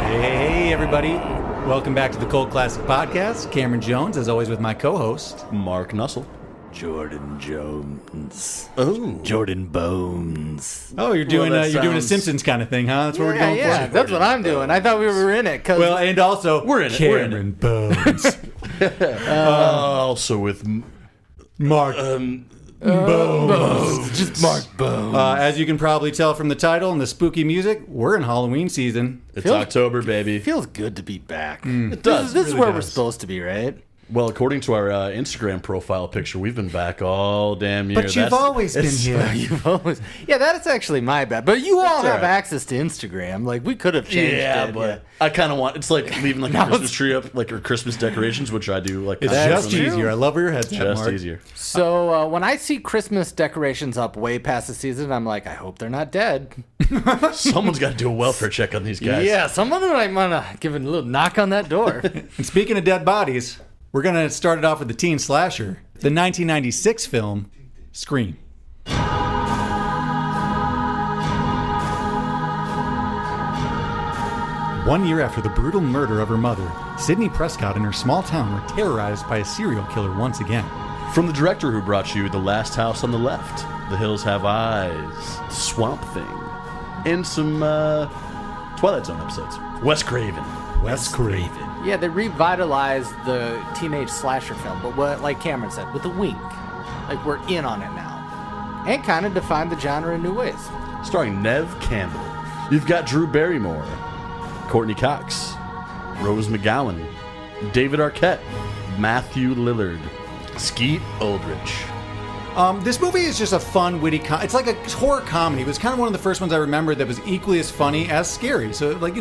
Hey, everybody. Welcome back to the Cult Classic Podcast. Cameron Jones, as always, with my co-host, Mark Nussle. Jordan Jones. Oh. Jordan Bones. Oh, you're doing a Simpsons kind of thing, huh? That's what we're going Yeah, for. that's what I'm doing. I thought we were in it. Well, and also, We're in it. Cameron Bones. Also with Mark Bones. Just Mark Bones. As you can probably tell from the title and the spooky music, we're in Halloween season. it's October, baby. Feels good to be back. It does. This is really where we're does. supposed to be, right? Well, according to our Instagram profile picture, we've been back all damn year. But you've always been here. You've always, that's actually my bad. But you all have right. access to Instagram. Like, we could have changed Yeah, it. but I kind of want. It's like leaving like a Christmas tree up, like or Christmas decorations, which I do. Like It's kinda just from the- easier. I love where your head's at, Just Mark. easier. So when I see Christmas decorations up way past the season, I'm like, I hope they're not dead. Someone's got to do a welfare check on these guys. Yeah, someone might want to give it a little knock on that door. And speaking of dead bodies, we're going to start it off with the teen slasher, the 1996 film, Scream. 1 year after the brutal murder of her mother, Sidney Prescott and her small town were terrorized by a serial killer once again. From the director who brought you The Last House on the Left, The Hills Have Eyes, The Swamp Thing, and some Twilight Zone episodes. Wes Craven. Wes Craven. Yeah, they revitalized the teenage slasher film, but what, like Cameron said, with a wink. Like, we're in on it now. And kind of defined the genre in new ways. Starring Neve Campbell. You've got Drew Barrymore, Courteney Cox, Rose McGowen, David Arquette, Matthew Lillard, Skeet Ulrich. This movie is just a fun, witty it's like a horror comedy. It was kind of one of the first ones I remember that was equally as funny as scary. So, like,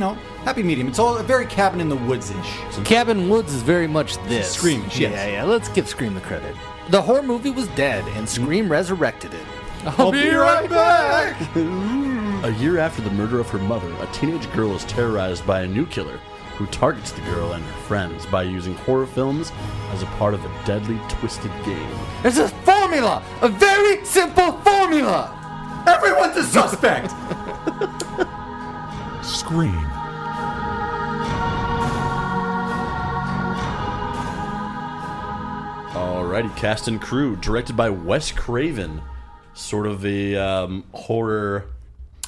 happy medium. It's all a very Cabin in the Woods-ish. Cabin Woods is very much this. Screamish, yes. Yeah, let's give Scream the credit. The horror movie was dead, and Scream resurrected it. I'll be right back! A year after the murder of her mother, a teenage girl is terrorized by a new killer who targets the girl and her friends by using horror films as a part of a deadly, twisted game. It's a formula! A very simple formula! Everyone's a suspect! Scream. Alrighty, cast and crew, directed by Wes Craven. Sort of a horror...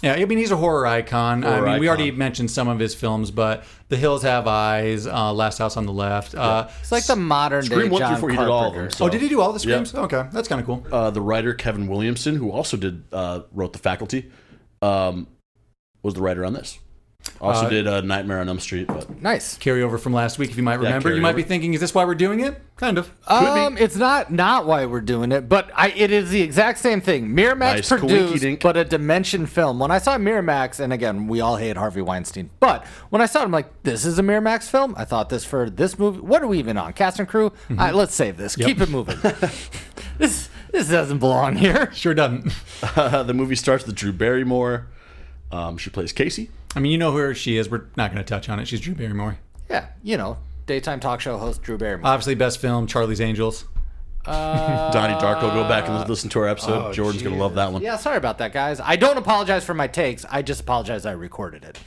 Yeah, I mean, he's a horror icon. We already icon. mentioned some of his films, but The Hills Have Eyes, Last House on the Left. It's like the modern day Scream 1 John through 4, he did all of them. Carpenter. So. Oh, did he do all the Screams? Yeah. Okay, that's kind of cool. The writer Kevin Williamson, who also wrote The Faculty, was the writer on this. Also did Nightmare on Elm Street. But Nice. Carryover from last week, if you might remember. You might be thinking, is this why we're doing it? Kind of. It's not why we're doing it, but it is the exact same thing. Miramax Nice produced, coinky-dink. but a Dimension film. When I saw Miramax, and again, we all hate Harvey Weinstein, but when I saw it, I'm like, this is a Miramax film? I thought this for this movie. What are we even on? Cast and crew? All right, let's save this. Keep it moving. This doesn't belong here. Sure doesn't. the movie starts with Drew Barrymore. She plays Casey. I mean, you know who she is. We're not going to touch on it. She's Drew Barrymore. Yeah, daytime talk show host Drew Barrymore. Obviously, best film, Charlie's Angels. Donnie Darko, go back and listen to our episode. Jordan's going to love that one. Yeah, sorry about that, guys. I don't apologize for my takes. I just apologize I recorded it.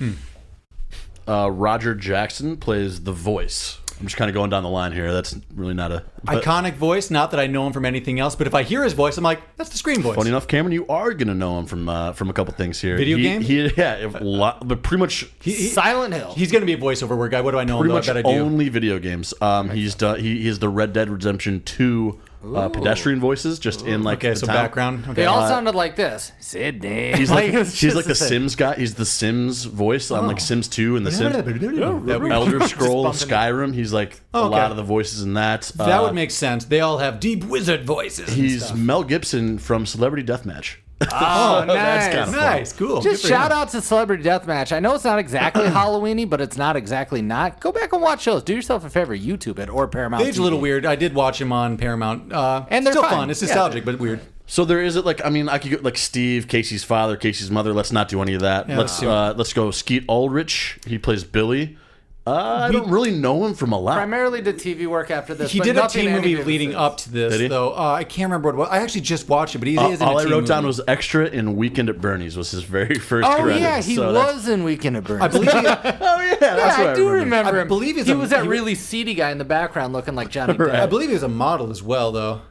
Roger Jackson plays the voice. I'm just kind of going down the line here. That's really not a... Iconic voice. Not that I know him from anything else, but if I hear his voice, I'm like, that's the Scream voice. Funny enough, Cameron, you are going to know him from a couple things here. Video games? But pretty much... Silent Hill. He's going to be a voiceover word guy. What do I know Pretty him much that I do? only video games. He is the Red Dead Redemption 2 pedestrian voices, just in like Okay, the so town. background. Okay. They all sounded like this. Sidney. He's like it's he's just like the Sims guy. He's the Sims voice on like Sims 2 and the Sims Elder Scroll bumping Skyrim. He's like a okay. lot of the voices in that. That would make sense. They all have deep wizard voices. and He's stuff. Mel Gibson from Celebrity Deathmatch. Oh, That's nice. kind of Nice, cool. Just Good for shout him. out to Celebrity Deathmatch. I know it's not exactly Halloween-y, but it's not exactly not. Go back and watch shows. Do yourself a favor. YouTube it or Paramount Dave's TV. a little weird. I did watch him on Paramount. And they're still fine. fun. It's nostalgic, but weird. So there is it like I could go like Steve, Casey's father, Casey's mother. Let's not do any of that. Yeah, Let's go Skeet Ulrich. He plays Billy. I don't really know him from a lot. Primarily did TV work after this. He but did a nothing teen movie anything leading since. up to Did he? this, though. I can't remember what it was. I actually just watched it, but he is in a All I teen wrote down movie. was extra in Weekend at Bernie's was his very first Oh credit. yeah, he so was in Weekend at Bernie's. I believe he, Oh yeah, that's Yeah, what I do remember I him. believe he's he a- was that he- really seedy guy in the background looking like Johnny Depp. I believe he was a model as well, though.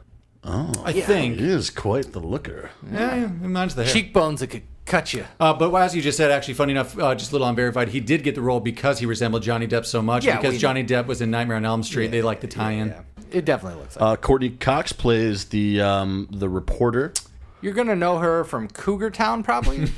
Oh, I think. he is quite the looker. Yeah, mine's the hair. Cheekbones that could cut you. But as you just said, actually, funny enough, just a little unverified, he did get the role because he resembled Johnny Depp so much. Yeah, because we Johnny Depp was in Nightmare on Elm Street. They like the tie-in. Yeah. It definitely looks like. Courtney Cox plays the reporter. You're gonna know her from Cougar Town, probably.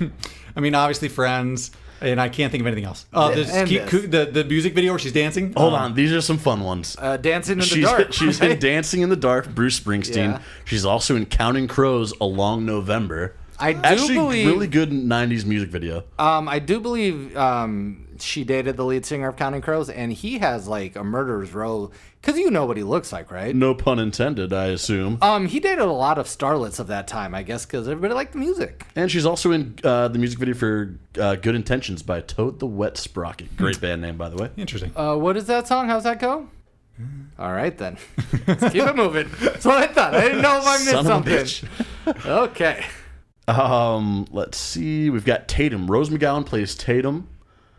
I mean, obviously, Friends, and I can't think of anything else. And The music video where she's dancing. Hold on, these are some fun ones. Dancing in the Dark. She's in Dancing in the Dark, Bruce Springsteen. Yeah. She's also in Counting Crows, A Long November. I do Actually, believe. really good 90s music video. I do believe she dated the lead singer of Counting Crows, and he has like a murderer's row. Because you know what he looks like, right? No pun intended, I assume. He dated a lot of starlets of that time, I guess, because everybody liked the music. And she's also in the music video for Good Intentions by Toad the Wet Sprocket. Great band name, by the way. Interesting. What is that song? How's that go? All right, then. Let's keep it moving. That's what I thought. I didn't know if I missed Son of a something. bitch. Okay. Let's see. We've got Tatum. Rose McGowan plays Tatum.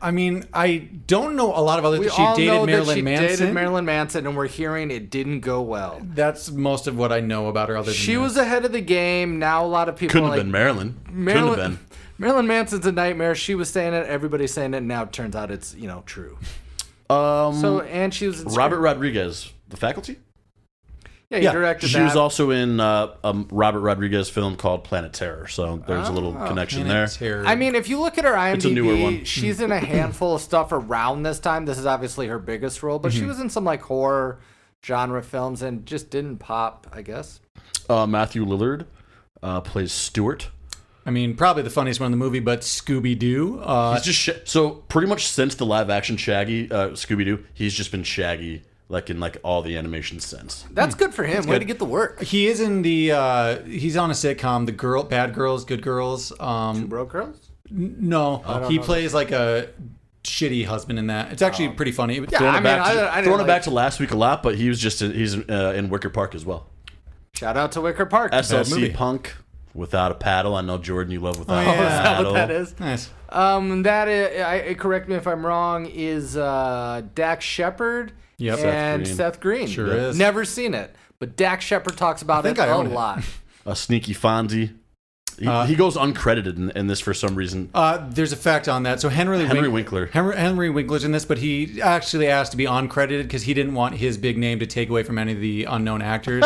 I mean, I don't know a lot of other. We She all dated know Marilyn that she Manson. dated Marilyn Manson, and we're hearing it didn't go well. That's most of what I know about her. Other than She this. was ahead of the game. Now a lot of people Couldn't are have like, been Marilyn. Couldn't have been. Marilyn Manson's a nightmare. She was saying it. Everybody's saying it. And now it turns out it's true. And she was in Robert Rodriguez, The Faculty? Yeah, he Yeah, directed She that. was also in a Robert Rodriguez film called Planet Terror, so there's a little connection there. Terror. I mean, if you look at her It's a newer IMDb, one. she's in a handful of stuff around this time. This is obviously her biggest role, but she was in some like horror genre films and just didn't pop, I guess. Matthew Lillard plays Stuart. I mean, probably the funniest one in the movie, but Scooby Doo. He's just so pretty much since the live action Shaggy Scooby Doo, he's just been Shaggy in all the animation sense. That's good for him. Way good. to get the work. He is in the. He's on a sitcom, The Bad Girls, Good Girls. Bro Girls? No, he plays like a shitty husband in that. It's actually pretty funny. Throwing I it mean, back, I didn't throwing it like- back to last week a lot, but he's in Wicker Park as well. Shout out to Wicker Park. SLC movie. Punk, Without a Paddle. I know Jordan, you love Without yeah. a Is that Paddle. What that is? Nice. That is, correct me if I'm wrong, is Dax Shepard Yep. and Green. Seth Green. Sure is. Never seen it, but Dax Shepard talks about think it I a own it. lot. A Sneaky Fonzie. He goes uncredited in this for some reason. There's a fact on that. So Henry Winkler. Henry Winkler's in this, but he actually asked to be uncredited because he didn't want his big name to take away from any of the unknown actors.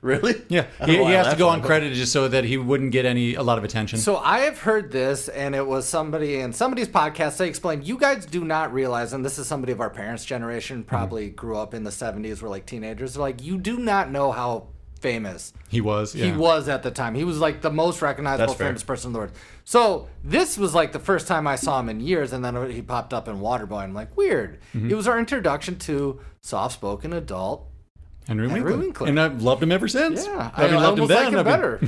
Really? Yeah, I don't he know why has I to go laughed at uncredited just so that he wouldn't get a lot of attention. So I have heard this, and it was somebody in somebody's podcast. They explained, you guys do not realize, and this is somebody of our parents' generation, probably grew up in the 70s, were like teenagers. They're like, you do not know how famous he was. Yeah. he was at the time. He was like the most recognizable That's fair. famous person in the world. So this was like the first time I saw him in years, and then he popped up in Waterboy. I'm like, weird. It was our introduction to soft-spoken adult. Henry Winkler. Winkler. And I've loved him ever since. Yeah, I mean, I loved him almost then. like him I've been- better.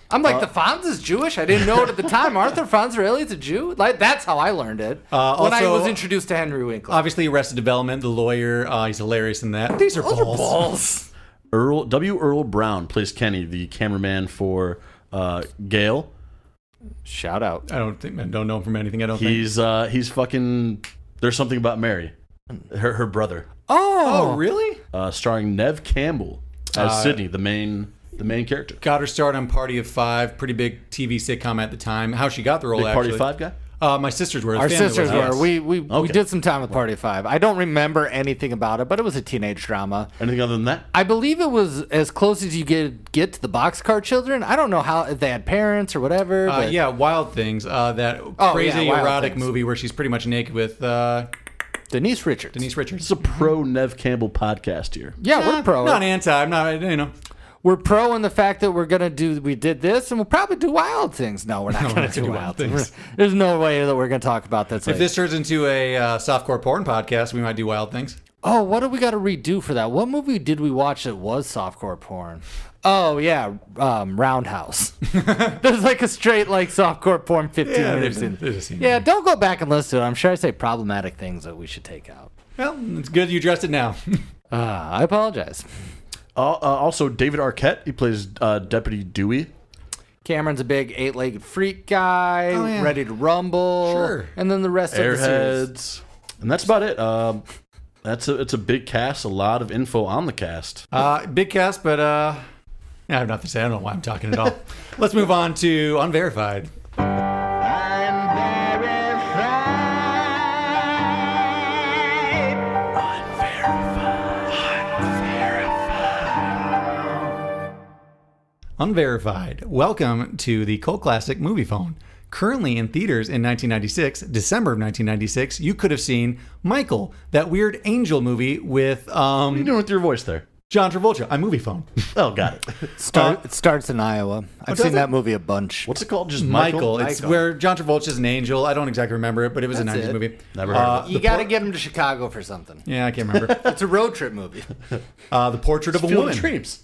I'm like, the Fonz is Jewish? I didn't know it at the time. Arthur Fonzarelli is a Jew? Like, that's how I learned it. When I also- was introduced to Henry Winkler. Obviously, Arrested Development, the lawyer. He's hilarious in that. These are Those are balls. balls. Earl Brown plays Kenny, the cameraman for Gale. Shout out. I don't know him from anything. I don't think. He's fucking. There's Something About Mary, her brother, Oh, really? starring Neve Campbell as Sydney, the main character. Got her start on Party of Five, pretty big TV sitcom at the time. How she got the role, Big Party actually. of Five guy. My sisters were. Our family sisters was, yes. were. We Okay. did some time with Party of Five. I don't remember anything about it, but it was a teenage drama. Anything other than that? I believe it was as close as you get to the Boxcar Children. I don't know if they had parents or whatever. But Yeah, Wild Things. That Oh, crazy yeah, Wild erotic Things. movie where she's pretty much naked with Denise Richards. Denise Richards. It's a pro Neve Campbell podcast here. Yeah, we're pro. Not anti. I'm not. We're pro in the fact that we did this, and we'll probably do Wild Things. No, we're not going to do Wild Things. There's no way that we're going to talk about that. If this turns into a softcore porn podcast, we might do Wild Things. Oh, what do we got to redo for that? What movie did we watch that was softcore porn? Oh, yeah, Roundhouse. There's like a straight like softcore porn 15 minutes in. there's a scene. Yeah, don't go back and listen to it. I'm sure I say problematic things that we should take out. Well, it's good you addressed it now. I apologize. Also, David Arquette, he plays Deputy Dewey. Cameron's a big 8-legged freak guy, Oh, yeah. ready to rumble. Sure. And then the rest of the series. Airheads. And that's about it. It's a big cast, a lot of info on the cast. Big cast, but I have nothing to say. I don't know why I'm talking at all. Let's move on to Unverified. Unverified. Welcome to the cult classic Movie Phone. Currently in theaters in 1996, December of 1996, you could have seen Michael, that weird angel movie with What are you doing with your voice there? John Travolta on Movie Phone. Oh, got it. It starts in Iowa. I've does seen it? that movie a bunch. What's it called? Just Michael. Michael? It's where John Travolta's an angel. I don't exactly remember it, but it was That's a 90s it. movie. Never heard of it. You got to get him to Chicago for something. Yeah, I can't remember. It's a road trip movie. The Portrait of a Field Woman. of Dreams.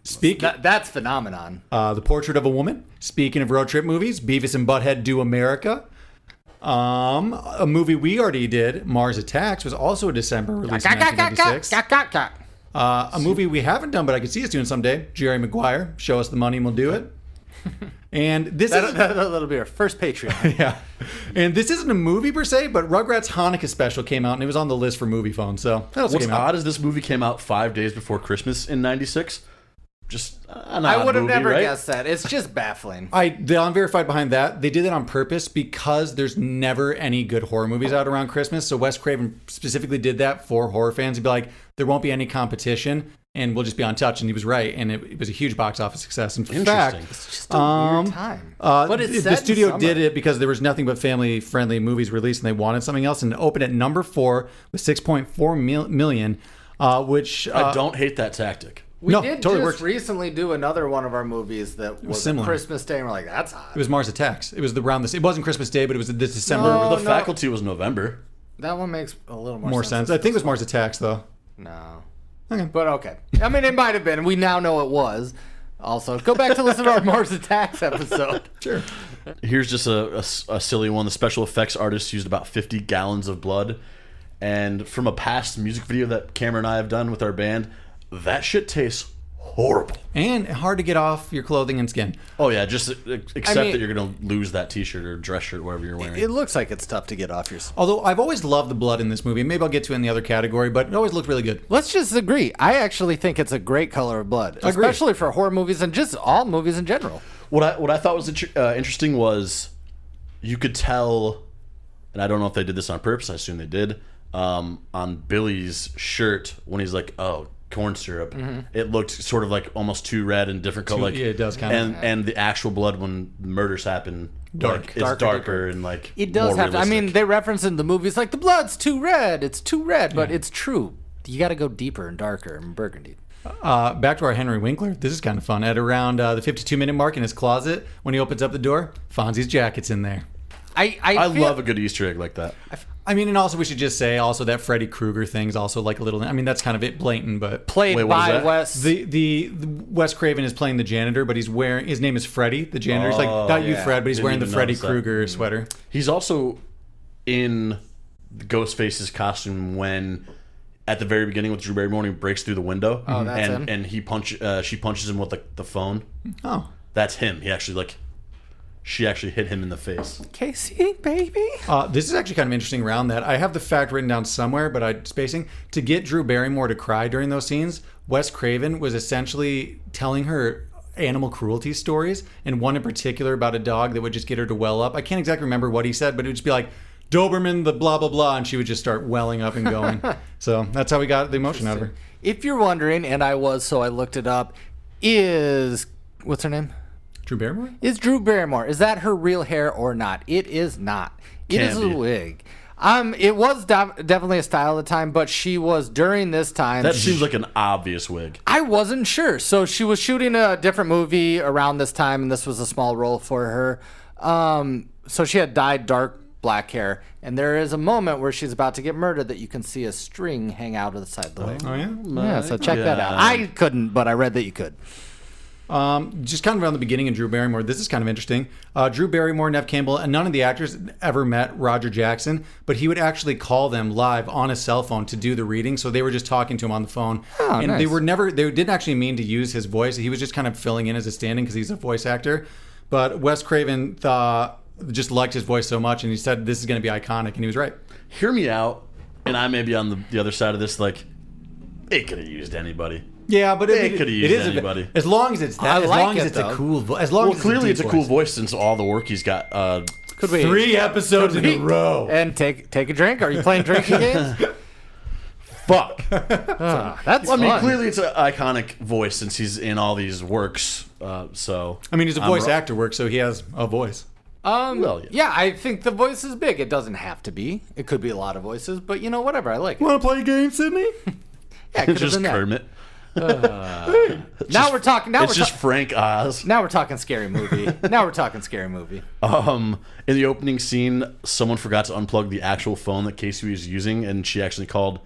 Speaking, That's phenomenon. The Portrait of a Woman. Speaking of road trip movies, Beavis and Butthead Do America. A movie we already did, Mars Attacks, was also a December release in 1996. A movie we haven't done, but I could see us doing someday, Jerry Maguire. Show us the money and we'll do it. And this is... That'll be our first Patreon. Yeah. And this isn't a movie per se, but Rugrats Hanukkah special came out and it was on the list for Movie Phone. So that also What's came out. odd is this movie came out 5 days before Christmas in 96. Just an I odd would have movie, never right? guessed that. It's just baffling. The Unverified behind that, they did it on purpose because there's never any good horror movies out around Christmas. So Wes Craven specifically did that for horror fans. He'd be like, there won't be any competition and we'll just be on touch. And he was right. And it was a huge box office success. In fact, It's just a weird time. But it's set the in studio summer. did it because there was nothing but family-friendly movies released and they wanted something else. And it opened at number 4 with 6.4 million, which... I don't hate that tactic. We No, did totally just worked. recently do another one of our movies that was similar. Christmas Day, and we're like, that's It hot. was Mars Attacks. It was around this. It wasn't Christmas Day, but it was this December. No. The Faculty was November. That one makes a little more, More sense. I think it was Mars Attacks, though. No. Okay. But okay. I mean, it might have been. We now know it was. Also, go back to listen to our Mars Attacks episode. Sure. Here's just a silly one. The special effects artist used about 50 gallons of blood. And from a past music video that Cameron and I have done with our band, that shit tastes horrible. And hard to get off your clothing and skin. Oh, yeah. Just accept mean- that you're going to lose that t-shirt or dress shirt, whatever you're wearing. It looks like it's tough to get off your... Although I've always loved the blood in this movie. Maybe I'll get to it in the other category, but it always looked really good. Let's just agree. I actually think it's a great color of blood, Agreed. especially for horror movies and just all movies in general. What I thought was interesting was you could tell, and I don't know if they did this on purpose, I assume they did, on Billy's shirt when he's like, oh, corn syrup, it looked sort of like almost too red and different color. Like, yeah, it does kind of. and the actual blood when murders happen, Dark. like, it's darker and like It does more have to. I mean, realistic. they reference in the movies like the blood's too red. It's too red, but it's true. You got to go deeper and darker and burgundy. Back to our Henry Winkler. This is kind of fun. At around the 52-minute mark in his closet, when he opens up the door, Fonzie's jacket's in there. I feel- love a good Easter egg like that. I mean, and also we should just say also that Freddy Krueger thing's also like a little. I mean, that's kind of it blatant, but played Wait, what is by that? Wes. the Wes Craven is playing the janitor, but he's wearing his name is Freddy. The janitor. He's like not you, yeah. Fred, but he's Didn't wearing the even Freddy notice that. Krueger sweater. He's also in Ghostface's costume when at the very beginning with Drew Barrymore, he breaks through the window. Oh, that's him? And she punches him with the phone. Oh. That's him. She actually hit him in the face. Casey, baby. This is actually kind of interesting around that. I have the fact written down somewhere, but I'm spacing. To get Drew Barrymore to cry during those scenes, Wes Craven was essentially telling her animal cruelty stories, and one in particular about a dog that would just get her to well up. I can't exactly remember what he said, but it would just be like, Doberman, the blah, blah, blah, and she would just start welling up and going. So that's how we got the emotion out of her. If you're wondering, and I was, so I looked it up, is... What's her name? Drew Barrymore? Is Drew Barrymore. Is that her real hair or not? It is not. It is Can a be. wig. It was definitely a style at the time, but she was during this time. That seems like an obvious wig. I wasn't sure. So she was shooting a different movie around this time, and this was a small role for her. So she had dyed dark black hair. And there is a moment where she's about to get murdered that you can see a string hang out of the side of the way. Oh, yeah? Yeah, so check that out. I couldn't, but I read that you could. Just kind of around the beginning of Drew Barrymore, this is kind of interesting. Drew Barrymore, Neve Campbell, and none of the actors ever met Roger Jackson, but he would actually call them live on his cell phone to do the reading. So they were just talking to him on the phone. Oh, and nice. they didn't actually mean to use his voice. He was just kind of filling in as a stand-in because he's a voice actor. But Wes Craven just liked his voice so much, and he said this is going to be iconic, and he was right. Hear me out, and I may be on the other side of this. Like, it could have used anybody. Yeah, but it could have used anybody. As long as it's that, as long as it's a cool voice. As long as clearly it's a cool voice. voice since all the work he's got. Could we 3 episodes in a row. And take a drink? Are you playing drinking games? Fuck. That's I mean, fun. clearly it's an iconic voice since he's in all these works. So I mean, he's a voice actor work, so he has a voice. Well, yeah, I think the voice is big. It doesn't have to be. It could be a lot of voices, but whatever. I like it. Want to play a game, Sydney? Yeah, it could have just been that. Kermit. Now we're talking. It's just Frank Oz. Now we're talking scary movie. In the opening scene, someone forgot to unplug the actual phone that Casey was using, and she actually called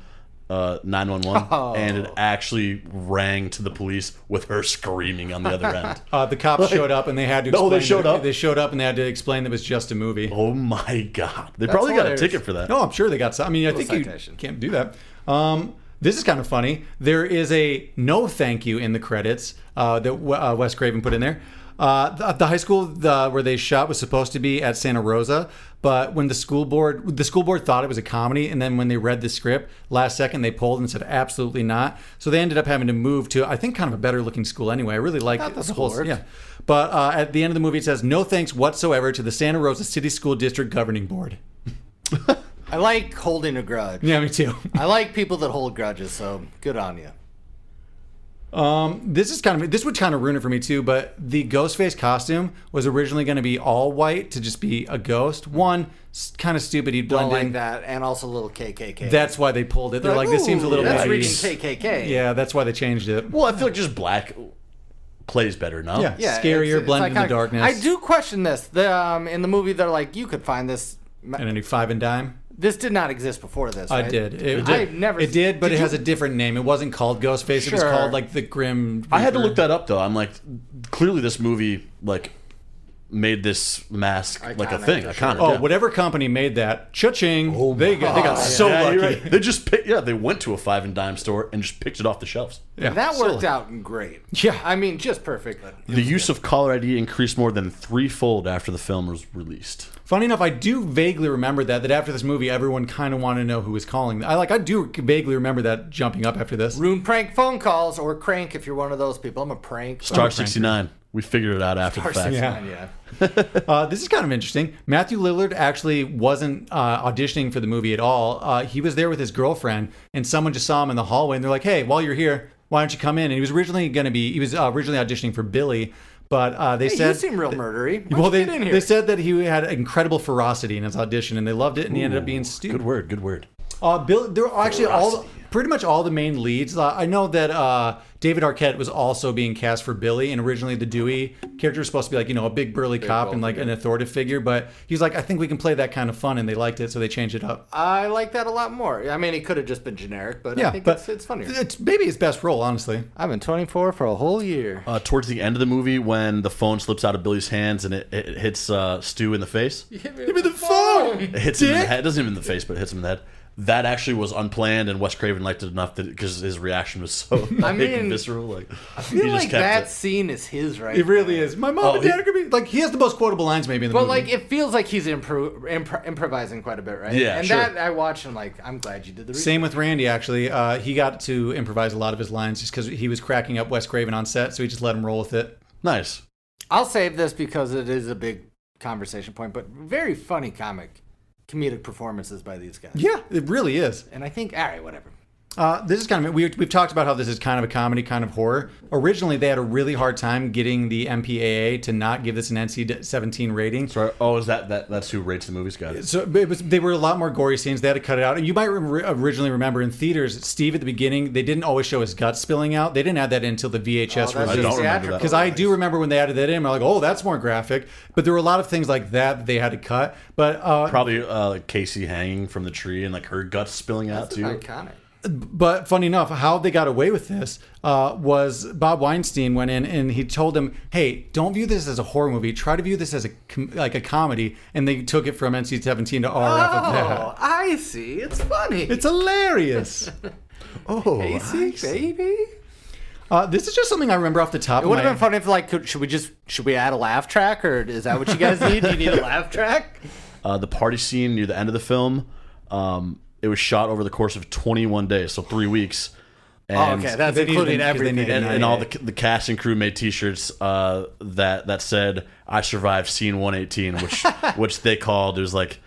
911, and it actually rang to the police with her screaming on the other end. The cops showed up and they had to explain. No, they showed up? They showed up and they had to explain that it was just a movie. Oh my god! They probably got a hilarious. ticket for that. No, I'm sure they got some. I mean, I think citation. you can't do that. This is kind of funny. There is a no thank you in the credits that Wes Craven put in there. The high school where they shot was supposed to be at Santa Rosa, but when the school board thought it was a comedy, and then when they read the script, last second they pulled and said absolutely not. So they ended up having to move to, I think, kind of a better looking school anyway. I really like the school worked. Yeah. But at the end of the movie, it says no thanks whatsoever to the Santa Rosa City School District Governing Board. I like holding a grudge. Yeah, me too. I like people that hold grudges, so good on you. This would kind of ruin it for me too, but the Ghostface costume was originally going to be all white to just be a ghost. One, kind of stupid, he'd blend Don't in. like that, and also a little KKK. That's why they pulled it. They're like, this seems a little that's bit. reading KKK. Yeah, that's why they changed it. Well, I feel like just black plays better, no? Yeah, Yeah, scarier, it's blended in the iconic. darkness. I do question this. In the movie, they're like, you could find this. And any 5 and dime. This did not exist before this, right? I did. I've never. It did, but did it you- has a different name. It wasn't called Ghostface. It was Sure. called like the Grim. I had to Reaper. look that up though. I'm like, clearly this movie made this mask like a Iconic, thing. for Iconic. Oh, Yeah. whatever company made that, cha-ching. They got so Yeah, you're lucky. right. They just they went to a 5 and dime store and just picked it off the shelves. Yeah. That worked out great. Yeah. I mean, just perfect. The use of caller ID increased more than threefold after the film was released. Funny enough, I do vaguely remember that after this movie, everyone kind of wanted to know who was calling. I do vaguely remember that jumping up after this. Rune prank phone calls or crank if you're one of those people. I'm a prank. Star 69. We figured it out after the fact. Yeah. This is kind of interesting. Matthew Lillard actually wasn't auditioning for the movie at all. He was there with his girlfriend, and someone just saw him in the hallway, and they're like, "Hey, while you're here, why don't you come in?" And he was originally auditioning for Billy, but they Hey, said, you seem real murdery. Why well, don't you get in here? they said that he had incredible ferocity in his audition, and they loved it, and he ended up being stupid. Good word. Bill, there are actually pretty much all the main leads. I know that David Arquette was also being cast for Billy, and originally the Dewey character was supposed to be like, a big burly cop and like an authoritative figure, but he's like, I think we can play that kind of fun, and they liked it, so they changed it up. I like that a lot more. I mean, it could have just been generic, but Yeah, I think but it's funnier. It's maybe his best role, honestly. I've been 24 for a whole year. Towards the end of the movie, when the phone slips out of Billy's hands and it hits Stu in the face, Give me the phone. it hits him in the head. It doesn't even in the face, but it hits him in the head. That actually was unplanned, and Wes Craven liked it enough because his reaction was so visceral. I feel like that scene is his, right? It really is. My mom and dad are gonna be like. He has the most quotable lines maybe in the But movie. like, it feels like he's improvising quite a bit, right? Yeah, and sure. that I watched and like, I'm glad you did the research. Same with Randy, actually. He got to improvise a lot of his lines just because he was cracking up Wes Craven on set, so he just let him roll with it. Nice. I'll save this because it is a big conversation point, but very funny comedic performances by these guys. Yeah, it really is. And I think, all right, whatever. This is kind of we've talked about how this is kind of a comedy, kind of horror. Originally, they had a really hard time getting the MPAA to not give this an NC-17 rating. Sorry. Is that's who rates the movies? Got it. So they were a lot more gory scenes. They had to cut it out. And you might originally remember in theaters, Steve at the beginning, they didn't always show his guts spilling out. They didn't add that in until the VHS I release. don't remember that. Because I do remember when they added that in, I'm like, oh, that's more graphic. But there were a lot of things like that they had to cut. But Probably like Casey hanging from the tree and like her guts spilling out too. Iconic. But funny enough, how they got away with this was Bob Weinstein went in and he told them, hey, don't view this as a horror movie. Try to view this as a comedy. And they took it from NC-17 to R after that. Oh, I see. It's funny. It's hilarious. Casey, baby. This is just something I remember off the top It of would my have been funny if, like, should we add a laugh track, or is that what you guys need? Do you need a laugh track? The party scene near the end of the film, it was shot over the course of 21 days, so 3 weeks. And okay, that's including everything. And all the cast and crew made T-shirts that said "I survived scene 118," which they called. It was like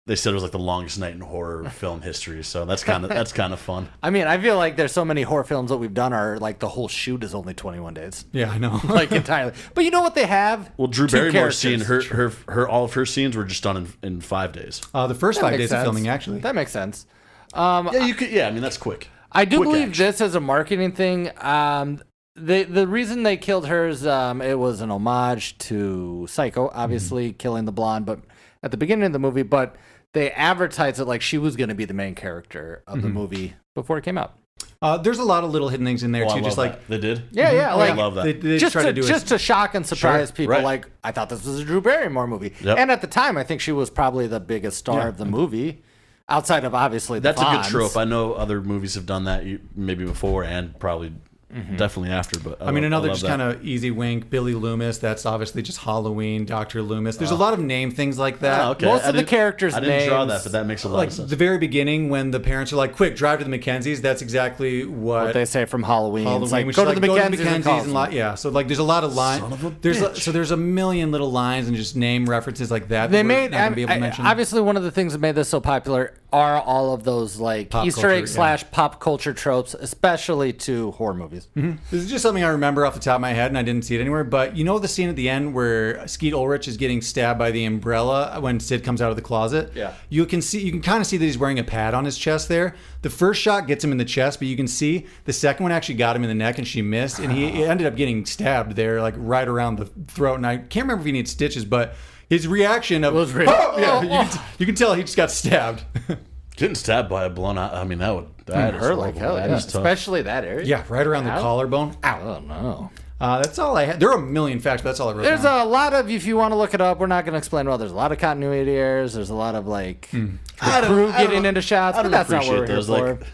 they said it was like the longest night in horror film history. So that's kind of fun. I mean, I feel like there's so many horror films that we've done are like the whole shoot is only 21 days. Yeah, I know. Like entirely. But you know what they have? Well, Drew Two Barrymore's scene, characters. her all of her scenes were just done in 5 days. The first That 5 makes days sense. of filming, actually. That makes sense. Yeah, you could. Yeah, I mean that's quick. I do Quick believe action. this as a marketing thing. The reason they killed hers, it was an homage to Psycho, obviously killing the blonde, but at the beginning of the movie. But they advertised it like she was going to be the main character of the movie before it came out. There's a lot of little hidden things in there Oh, I too, just love like that. They did. Yeah, I like love that. they just try to, to do it. just to shock and surprise Sure, people. right. Like, I thought this was a Drew Barrymore movie, Yep. and at the time, I think she was probably the biggest star of the movie, outside of obviously the That's a good Fonz. trope. I know other movies have done that maybe before and probably definitely after. But I mean, another love just that. kind of easy wink. Billy Loomis. That's obviously just Halloween. Dr. Loomis. There's a lot of name things like that. Oh, okay. Most I of the didn't- characters' I didn't draw names- that, but that makes a lot Like of sense. the very beginning when the parents are like, "Quick, drive to the Mackenzies." That's exactly what They say from Halloween. Halloween, It's like, which go is to the like, Mackenzies and call yeah. So like, there's a lot of lines. Son of a There's bitch. there's a million little lines and just name references like that. They that we're made not gonna be able to mention. obviously one of the things that made this so popular are all of those like Pop Easter culture, egg yeah. / pop culture tropes, especially to horror movies. This is just something I remember off the top of my head, and I didn't see it anywhere. But you know the scene at the end where Skeet Ulrich is getting stabbed by the umbrella when Sid comes out of the closet? Yeah. You can kind of see that he's wearing a pad on his chest there. The first shot gets him in the chest, but you can see the second one actually got him in the neck, and she missed, and he ended up getting stabbed there, like right around the throat. And I can't remember if he needs stitches, but his reaction of was real. "Oh!" Yeah, you can tell he just got stabbed. Getting stabbed by a blown eye. I mean, that is Hurt like horrible. hell, That yeah. is tough. Especially that area. Yeah, right around the Ow. collarbone. Ow. Oh no. That's all I had. There are a million facts, but that's all I wrote There's down. a lot of, if you want to look it up, we're not going to explain well. There's a lot of continuity errors. There's a lot of like the crew getting into shots, I but don't that's not what we're appreciate here those, for. like-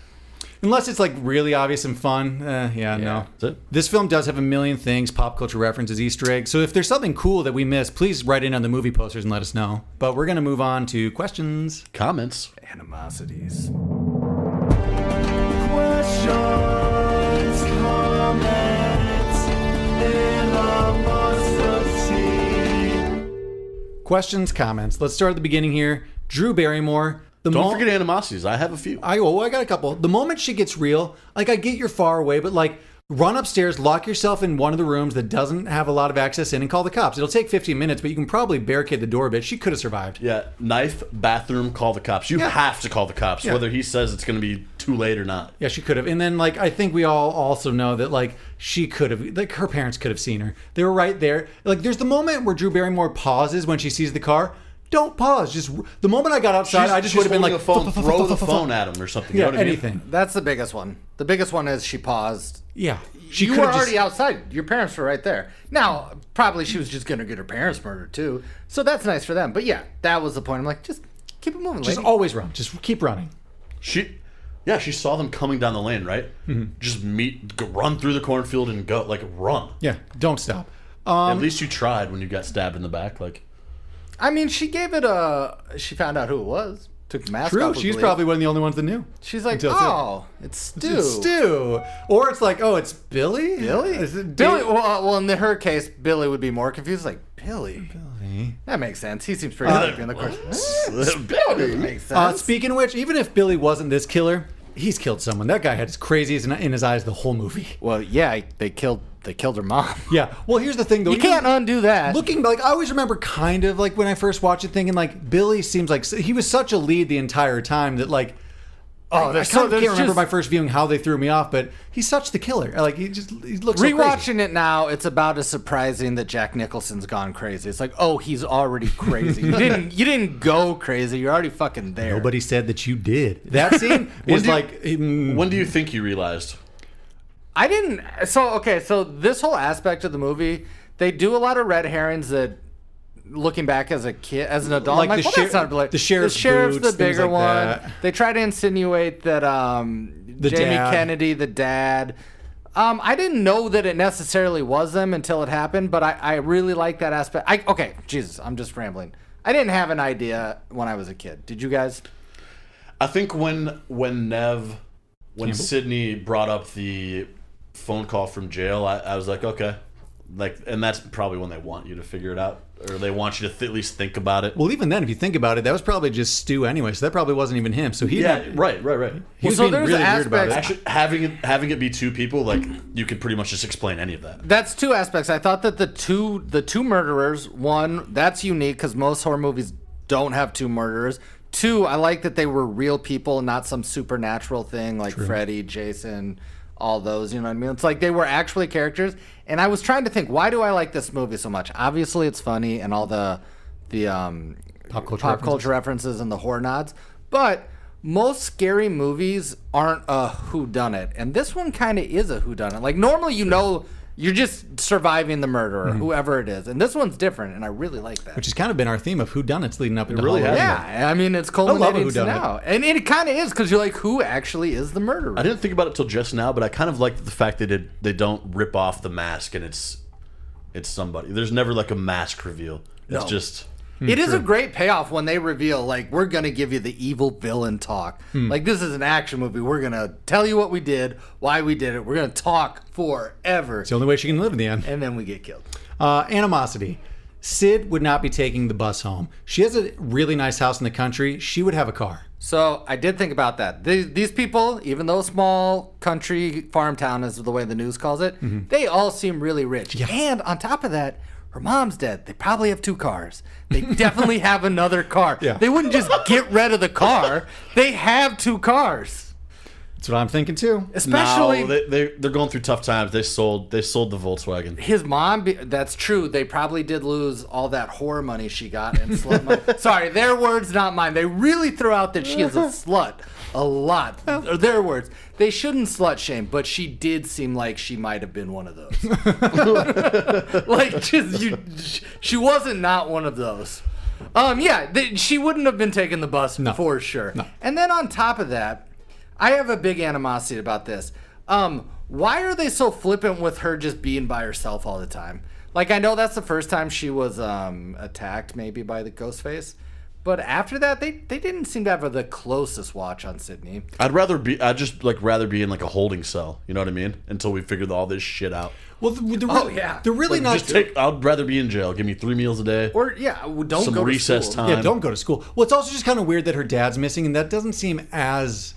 Unless it's like really obvious and fun. No. That's it. This film does have a million things, pop culture references, Easter eggs. So if there's something cool that we missed, please write in on the movie posters and let us know. But we're going to move on to questions. Comments. Animosities. Questions, comments. Let's start at the beginning here. Drew Barrymore. Don't forget animosities. I have a few. I got a couple. The moment she gets real, like I get you're far away, but like run upstairs, lock yourself in one of the rooms that doesn't have a lot of access in, and call the cops. It'll take 15 minutes, but you can probably barricade the door a bit. She could have survived. Yeah, knife, bathroom, call the cops. You have to call the cops, whether he says it's going to be too late or not. Yeah, she could have. And then, like, I think we all also know that, like, she could have, like, her parents could have seen her. They were right there. Like, there's the moment where Drew Barrymore pauses when she sees the car. Don't pause. Just the moment I got outside, I just would have been like, a phone, throw the phone at him or something. You yeah, know what I mean? anything. That's the biggest one. The biggest one is she paused. Yeah, You could were have already outside. Your parents were right there. Now, probably she was just going to get her parents murdered too. So that's nice for them. But yeah, that was the point. I'm like, just keep it moving, just lady. always run. Just keep running. She saw them coming down the lane, right? Mm-hmm. Just run through the cornfield and go, like, run. Yeah, don't stop. At least you tried when you got stabbed in the back. Like, I mean, she gave it she found out who it was. Took the mask True. off. we She's believe. probably one of the only ones that knew. She's like, Until it's oh, it's Stu. It's Stu. Or it's like, oh, it's Billy? Billy? Is it Billy? Well, in her case, Billy would be more confused. Like, Billy? Billy. That makes sense. He seems pretty happy in the course. Billy. Makes sense. Speaking of which, even if Billy wasn't this killer, He's killed someone. That guy had his crazies in his eyes the whole movie. Well, yeah, they killed her mom. Yeah. Well, here's the thing, though. You can't undo that. Looking like, I always remember kind of like when I first watched it, thinking like Billy seems like he was such a lead the entire time that like. I can't remember my first viewing how they threw me off, but he's such the killer. Like he looks so crazy. Rewatching it now, it's about as surprising that Jack Nicholson's gone crazy. It's like, oh, he's already crazy. You didn't go crazy. You're already fucking there. Nobody said that you did. That scene is like. When do you think you realized? I didn't. So this whole aspect of the movie, they do a lot of red herrings that. Looking back as a kid, as an adult, like I'm like, that's not like the sheriff's the boots, bigger like one. that. They try to insinuate that Jamie dad. Kennedy, the dad. I didn't know that it necessarily was them until it happened, but I really like that aspect. Jesus, I'm just rambling. I didn't have an idea when I was a kid. Did you guys? I think when Sydney brought up the phone call from jail, I was like, okay. Like, and that's probably when they want you to figure it out, or they want you to at least think about it. Well, even then, if you think about it, that was probably just Stu anyway, so that probably wasn't even him. So right. He was being really weird about it. Actually, having it be two people, like you could pretty much just explain any of that. That's two aspects. I thought that the two murderers, one, that's unique because most horror movies don't have two murderers. Two, I like that they were real people, not some supernatural thing like Freddy, Jason, all those, you know what I mean? It's like they were actually characters. And I was trying to think, why do I like this movie so much? Obviously, it's funny and all the pop culture references and the horror nods. But most scary movies aren't a whodunit. And this one kind of is a whodunit. Like, normally, you're just surviving the murderer, whoever it is. And this one's different, and I really like that. Which has kind of been our theme of whodunits leading up into really Halloween. Yeah, I mean, it's culminating to now. And it kind of is, because you're like, who actually is the murderer? I didn't think about it till just now, but I kind of like the fact that they don't rip off the mask and it's somebody. There's never like a mask reveal. It's just... It is a great payoff when they reveal, like, we're going to give you the evil villain talk. Like, this is an action movie. We're going to tell you what we did, why we did it. We're going to talk forever. It's the only way she can live in the end. And then we get killed. Animosity. Sid would not be taking the bus home. She has a really nice house in the country. She would have a car. So I did think about that. These people, even though small country farm town is the way the news calls it, they all seem really rich. Yeah. And on top of that, her mom's dead. They probably have two cars. They definitely have another car. Yeah. They wouldn't just get rid of the car. They have two cars. That's what I'm thinking too. Especially they're going through tough times. They sold the Volkswagen. His mom. That's true. They probably did lose all that whore money she got and slut money. Sorry, their words, not mine. They really threw out that she is a slut. A lot. Their words. They shouldn't slut shame, but she did seem like she might have been one of those. Like, she wasn't not one of those. She wouldn't have been taking the bus for sure. No. And then on top of that, I have a big animosity about this. Why are they so flippant with her just being by herself all the time? Like, I know that's the first time she was attacked maybe by the ghost face. But after that, they didn't seem to have the closest watch on Sydney. I'd just rather be in like a holding cell. You know what I mean? Until we figured all this shit out. Well, they're really not. I'd rather be in jail. Give me 3 meals a day. Or don't some go recess to school. time. Yeah, don't go to school. Well, it's also just kind of weird that her dad's missing, and that doesn't seem as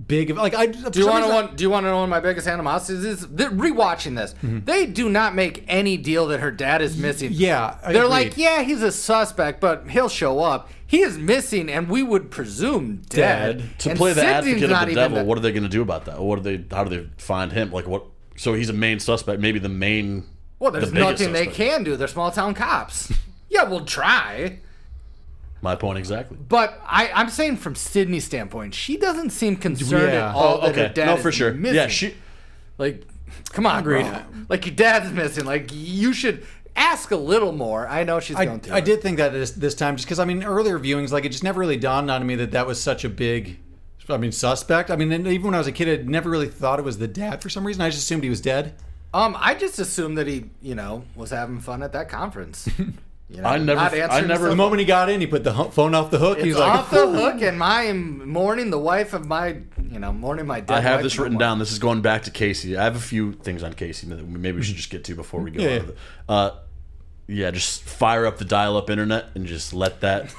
big of like. Do you want to know one of my biggest animosities is rewatching this? They do not make any deal that her dad is missing. Yeah, they're like, yeah, he's a suspect, but he'll show up. He is missing, and we would presume dead. To play the advocate of the devil, what are they going to do about that? How do they find him? Like what? So he's a main suspect, maybe the main. Well, there's nothing they can do. They're small town cops. Yeah, we'll try. My point exactly. But I'm saying from Sydney's standpoint, she doesn't seem concerned at all that her dad for sure. missing. Yeah, like, come on, bro. Like, your dad's missing. Like, you should ask a little more. I know she's going through I did think that this time, just because, I mean, earlier viewings, like, it just never really dawned on me that was such a big, suspect. I mean, even when I was a kid, I never really thought it was the dad for some reason. I just assumed he was dead. I just assumed that he, was having fun at that conference. I never. The moment he got in, he put the phone off the hook. He's off the hook, and I'm mourning the wife of my, mourning my dead. I have this written down. This is going back to Casey. I have a few things on Casey that maybe we should just get to before we go on with it. Yeah, just fire up the dial-up internet and just let that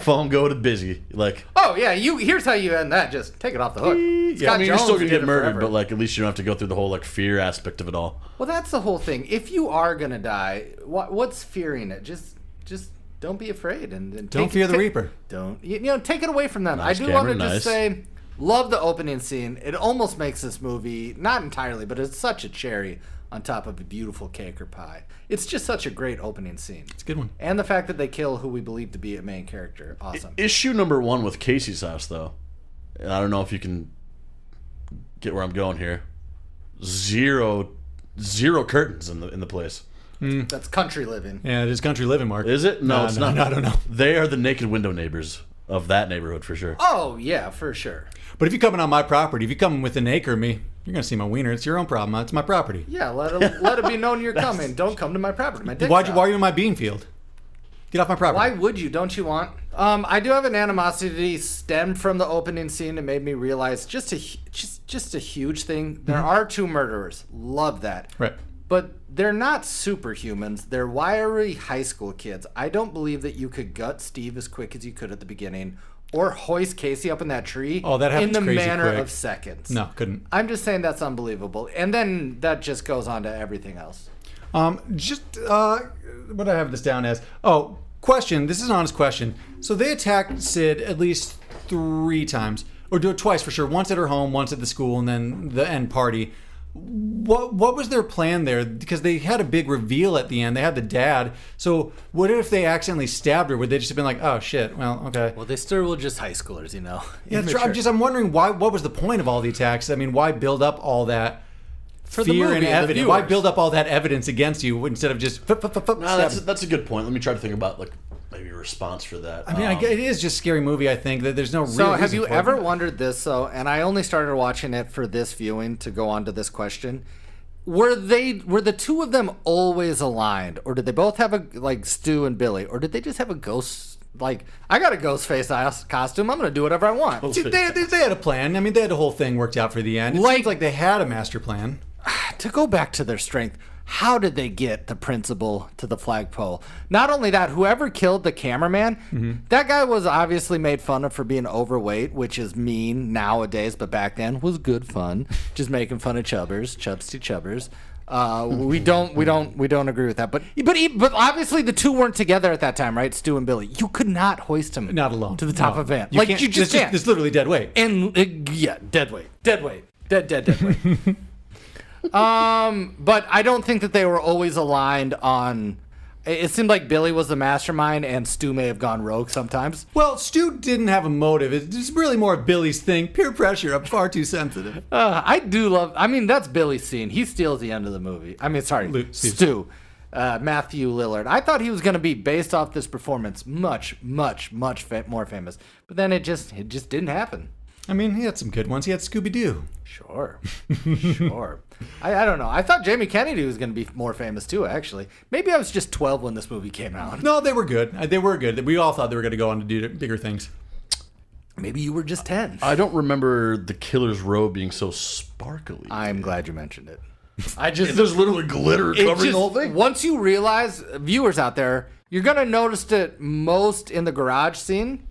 phone go to busy. Like, oh yeah, here's how you end that. Just take it off the hook. yeah, I mean, you're still gonna get murdered, forever. but like at least you don't have to go through the whole like fear aspect of it all. Well, that's the whole thing. If you are gonna die, what's fearing it? Just don't be afraid and Don't fear the Reaper. Don't take it away from them. Nice, I do want to Cameron, just say, love the opening scene. It almost makes this movie, not entirely, but it's such a cherry on top of a beautiful cake or pie. It's just such a great opening scene. It's a good one. And the fact that they kill who we believe to be a main character. Awesome. Issue number 1 with Casey's house, though, and I don't know if you can get where I'm going here. Zero curtains in the place. That's country living. Yeah, it is country living, Mark. Is it? No, it's not. I don't know. They are the naked window neighbors of that neighborhood for sure. Oh, yeah, for sure. But if you're coming on my property, if you come within an acre of me, you're going to see my wiener. It's your own problem. It's my property. Yeah, let it be known you're coming. Don't come to my property. My dick's Why out. are you in my bean field? Get off my property. Why would you? Don't you want? I do have an animosity stemmed from the opening scene. It made me realize just a huge thing. There are 2 murderers. Love that. Right. But they're not superhumans. They're wiry high school kids. I don't believe that you could gut Steve as quick as you could at the beginning, or hoist Casey up in that tree. Oh, that happens in the crazy manner quick. of seconds. No, couldn't. I'm just saying that's unbelievable. And then that just goes on to everything else. What do I have this down as? Oh, question. This is an honest question. So they attacked Sid at least 3 times, or do it twice for sure. Once at her home, once at the school, and then the end party. What was their plan there? Because they had a big reveal at the end. They had the dad. So what if they accidentally stabbed her? Would they just have been like, oh shit, well, okay. Well, they still were just high schoolers, you know. Yeah, that's right. I'm wondering what was the point of all the attacks? I mean, why build up all that For the fear movie and and the evidence? Why viewers. build up all that evidence against you instead of just No, stab? that's a good point. Let me try to think about like maybe a response for that. I mean, it is just a scary movie. I think that there's no real. So, have reason you for it. ever wondered this? So, and I only started watching it for this viewing to go on to this question. Were the 2 of them always aligned, or did they both have Stu and Billy, or did they just have a ghost? Like, I got a ghost face costume. I'm gonna do whatever I want. Dude, they had a plan. I mean, they had the whole thing worked out for the end. It seems like they had a master plan. To go back to their strength, how did they get the principal to the flagpole? Not only that, whoever killed the cameraman, that guy was obviously made fun of for being overweight, which is mean nowadays, but back then was good fun. Just making fun of chubbers, chubs to chubbers. We don't agree with that. But obviously the 2 weren't together at that time, right? Stu and Billy. You could not hoist him Not alone. to the top No. of a van. You can't. You just can't. It's literally dead weight. And yeah, dead weight. Dead weight. But I don't think that they were always aligned on. It seemed like Billy was the mastermind, and Stu may have gone rogue sometimes. Well, Stu didn't have a motive. It's really more of Billy's thing. Peer pressure. I'm far too sensitive. I do love. I mean, that's Billy's scene. He steals the end of the movie. I mean, sorry, Stu. Matthew Lillard. I thought he was going to be, based off this performance, much more famous. But then it just didn't happen. I mean, he had some good ones. He had Scooby-Doo. Sure. I don't know. I thought Jamie Kennedy was going to be more famous too, actually. Maybe I was just 12 when this movie came out. No, they were good. They were good. We all thought they were going to go on to do bigger things. Maybe you were just 10. I don't remember the killer's robe being so sparkly. I'm glad you mentioned it. There's literally glitter covering the whole thing. Once you realize, viewers out there, you're going to notice it most in the garage scene.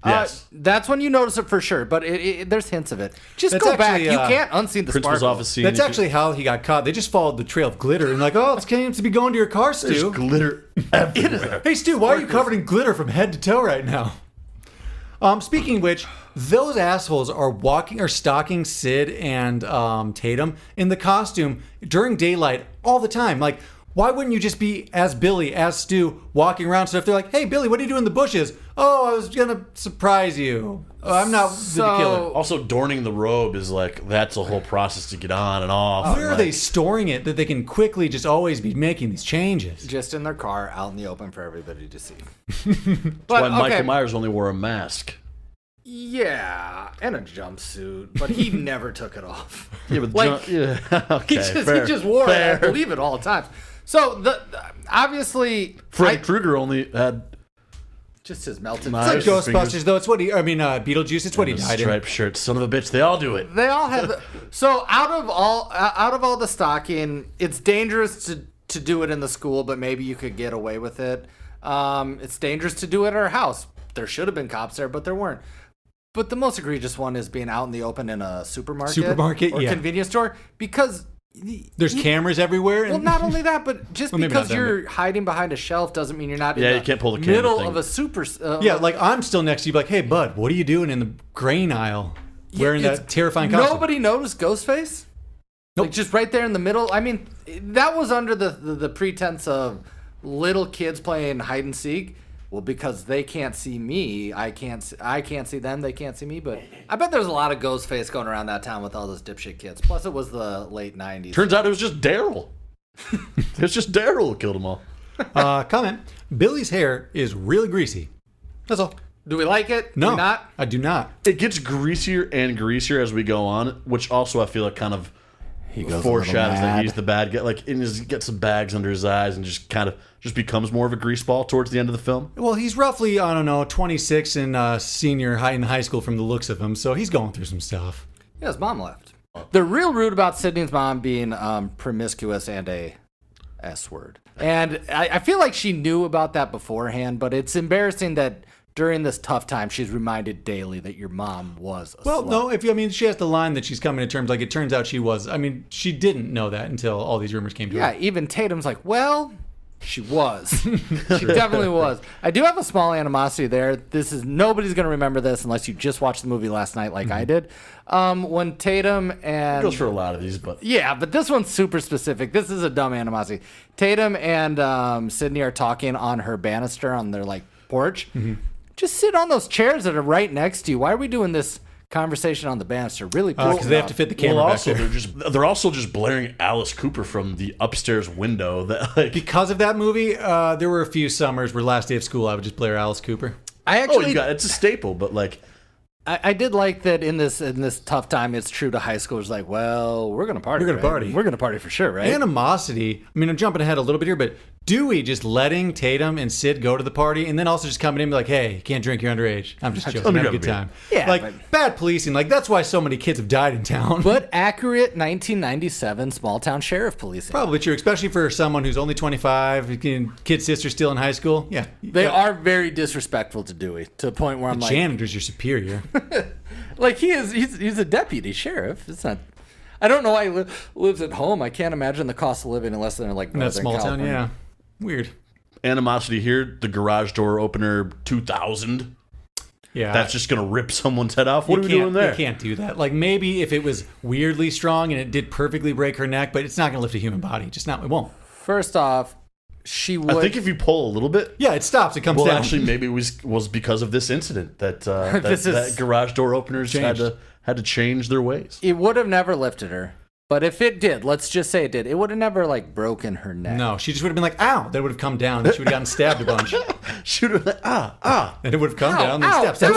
Yes. That's when you notice it for sure, but there's hints of it. Just That's go back. actually, You can't unsee the Principal's sparkle. office scene. That's actually how he got caught. They just followed the trail of glitter and like, oh, it seems to be going to your car, There's Stu. glitter everywhere. Hey, Stu, why are you covered in glitter from head to toe right now? Speaking of which, those assholes are stalking Sid and Tatum in the costume during daylight all the time. Like, why wouldn't you just be as Billy, as Stu, walking around? So if they're like, hey, Billy, what are you doing in the bushes? Oh, I was going to surprise you. Oh, I'm not the killer. Also, adorning the robe is like, that's a whole process to get on and off. Where are they storing it that they can quickly just always be making these changes? Just in their car, out in the open for everybody to see. That's why Michael Myers only wore a mask. Yeah, and a jumpsuit, but he never took it off. Yeah, but He just wore it. I believe it all the time. So obviously Freddy Krueger only had just his melted. It's like Ghostbusters, though. It's what Beetlejuice. It's what he died in. Striped shirt. Son of a bitch. They all do it. They all have. So out of all the stalking, it's dangerous to do it in the school, but maybe you could get away with it. It's dangerous to do it at our house. There should have been cops there, but there weren't. But the most egregious one is being out in the open in a supermarket or convenience store, because there's cameras everywhere. Well, not only that, but just because you're hiding behind a shelf doesn't mean you're not you in can't pull the the middle thing. of a super... like I'm still next to you, like, hey, bud, what are you doing in the grain aisle wearing that terrifying costume? Nobody noticed Ghostface? Nope. Like, just right there in the middle? I mean, that was under the pretense of little kids playing hide and seek. Well, because they can't see me, I can't see them, they can't see me. But I bet there's a lot of Ghostface going around that town with all those dipshit kids. Plus, it was the late 90s. Turns out it was just Daryl. It's just Daryl who killed them all. Comment. Billy's hair is really greasy. That's all. Do we like it? No, do we not? I do not. It gets greasier and greasier as we go on, which also I feel like kind of foreshadows that he's the bad guy. Like, he gets some bags under his eyes and just kind of becomes more of a grease ball towards the end of the film. Well, he's roughly, 26 and senior high in high school from the looks of him, so he's going through some stuff. Yeah, his mom left. They're real rude about Sydney's mom being promiscuous and a S word. And I feel like she knew about that beforehand, but it's embarrassing that during this tough time, she's reminded daily that your mom was a Well, slut. no, she has the line that she's coming to terms, like, it turns out she was. I mean, she didn't know that until all these rumors came to her. Yeah, even Tatum's like, well, she was. She definitely was. I do have a small animosity there. Nobody's going to remember this unless you just watched the movie last night like I did. When Tatum and... It goes for a lot of these, but... Yeah, but this one's super specific. This is a dumb animosity. Tatum and Sydney are talking on her banister on their, porch. Mm-hmm. Just sit on those chairs that are right next to you. Why are we doing this conversation on the banister? Really? Because they have to fit the camera back there. They're also just blaring Alice Cooper from the upstairs window. That because of that movie, there were a few summers where last day of school I would just blare Alice Cooper. It's a staple, but I did like that in this tough time. It's true to high schoolers. Like, well, we're gonna party. We're gonna party for sure, right? Animosity. I mean, I'm jumping ahead a little bit here, but Dewey just letting Tatum and Sid go to the party, and then also just coming in and be like, "Hey, you can't drink. You're underage." I'm just joking. Have a good time. Yeah, bad policing. Like, that's why so many kids have died in town. But accurate 1997 small town sheriff policing. Probably true, especially for someone who's only 25, kid's sister still in high school. Yeah, they are very disrespectful to Dewey to the point where I'm like, janitor's your superior. Like he's a deputy sheriff. It's not. I don't know why he lives at home. I can't imagine the cost of living unless they're like in that small town. Yeah, weird. Animosity here. The garage door opener 2000. Yeah, that's just gonna rip someone's head off. What are we doing there? You can't do that. Like, maybe if it was weirdly strong and it did perfectly break her neck, but it's not gonna lift a human body. Just not. It won't. First off, she would. I think if you pull a little bit, yeah, it stops. It comes down. Actually, maybe it was because of this incident that that garage door openers had to change their ways. It would have never lifted her. But if it did, let's just say it did, it would have never broken her neck. No, she just would have been like, ow. That would have come down and she would have gotten stabbed a bunch. She would have been like, ah. And it would have come down and step.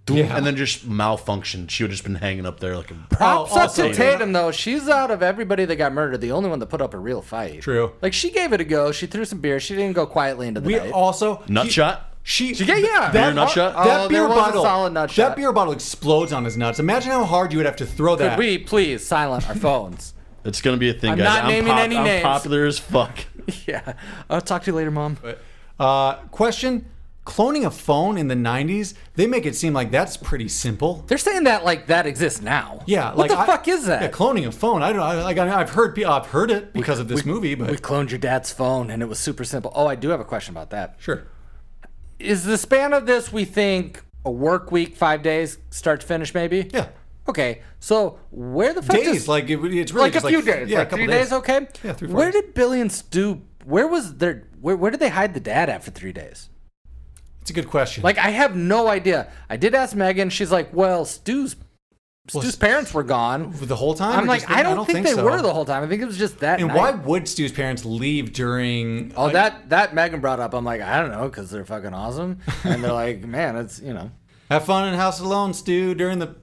Yeah. And then just malfunctioned. She would have just been hanging up there like a... Props up to Tatum, though. She's out of everybody that got murdered, the only one that put up a real fight. True. Like, she gave it a go. She threw some beer. She didn't go quietly into the night. Also... Nutshot? That nut shot? That beer bottle, a solid nut shot. That beer bottle explodes on his nuts. Imagine how hard you would have to throw that. Could we please silence our phones? It's going to be a thing, I'm guys. not naming any names. I'm popular as fuck. Yeah. I'll talk to you later, Mom. Question. Cloning a phone in the 90s, they make it seem like that's pretty simple. They're saying that that exists now. Yeah. What the fuck is that? Yeah, cloning a phone. I don't know. I've heard it because of this movie. But we cloned your dad's phone and it was super simple. Oh, I do have a question about that. Sure. Is the span of this, we think, a work week, 5 days, start to finish, maybe? Yeah. Okay, so where the fuck days? It's really just a few days. Yeah, a couple 3 days. Okay. Yeah, 3-4 Where days. did Billy and Stu? Where did they hide the dad at for 3 days? It's a good question. I have no idea. I did ask Megan. She's like, well, Stu's parents were gone the whole time. I'm like, I don't think they were the whole time. I think it was just that And night. why would Stu's parents leave during? Oh, that Megan brought up. I'm like, I don't know, because they're fucking awesome. And they're like, man, it's have fun in house alone, Stu. During the.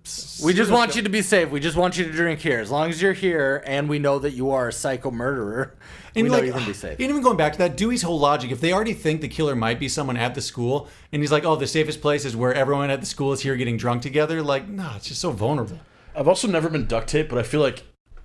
We just want you to be safe. We just want you to drink here. As long as you're here, and we know that you are a psycho murderer. And we know you're gonna be safe. And even going back to that, Dewey's whole logic, if they already think the killer might be someone at the school, and he's like, oh, the safest place is where everyone at the school is here getting drunk together, no, it's just so vulnerable. I've also never been duct taped, but I feel like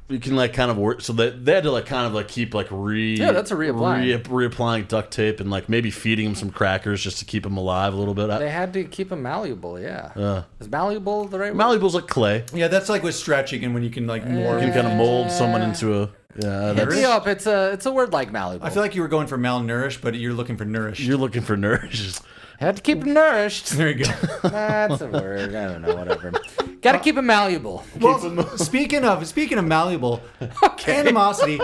you can like kind of work. So they had to like kind of like keep like that's a reapplying. reapplying duct tape and like maybe feeding him some crackers just to keep him alive a little bit. They had to keep him malleable. Yeah. Is malleable the right word? Malleable's like clay. Yeah, that's like with stretching and when you can like more. You can kind of mold someone into a. Yeah, Hit me up. It's a word like malleable. I feel like you were going for malnourished, but you're looking for nourished. You're looking for nourished. Had to keep him nourished. There you go. That's a word. I don't know. Whatever. Got to keep him malleable. Well, speaking of malleable, animosity.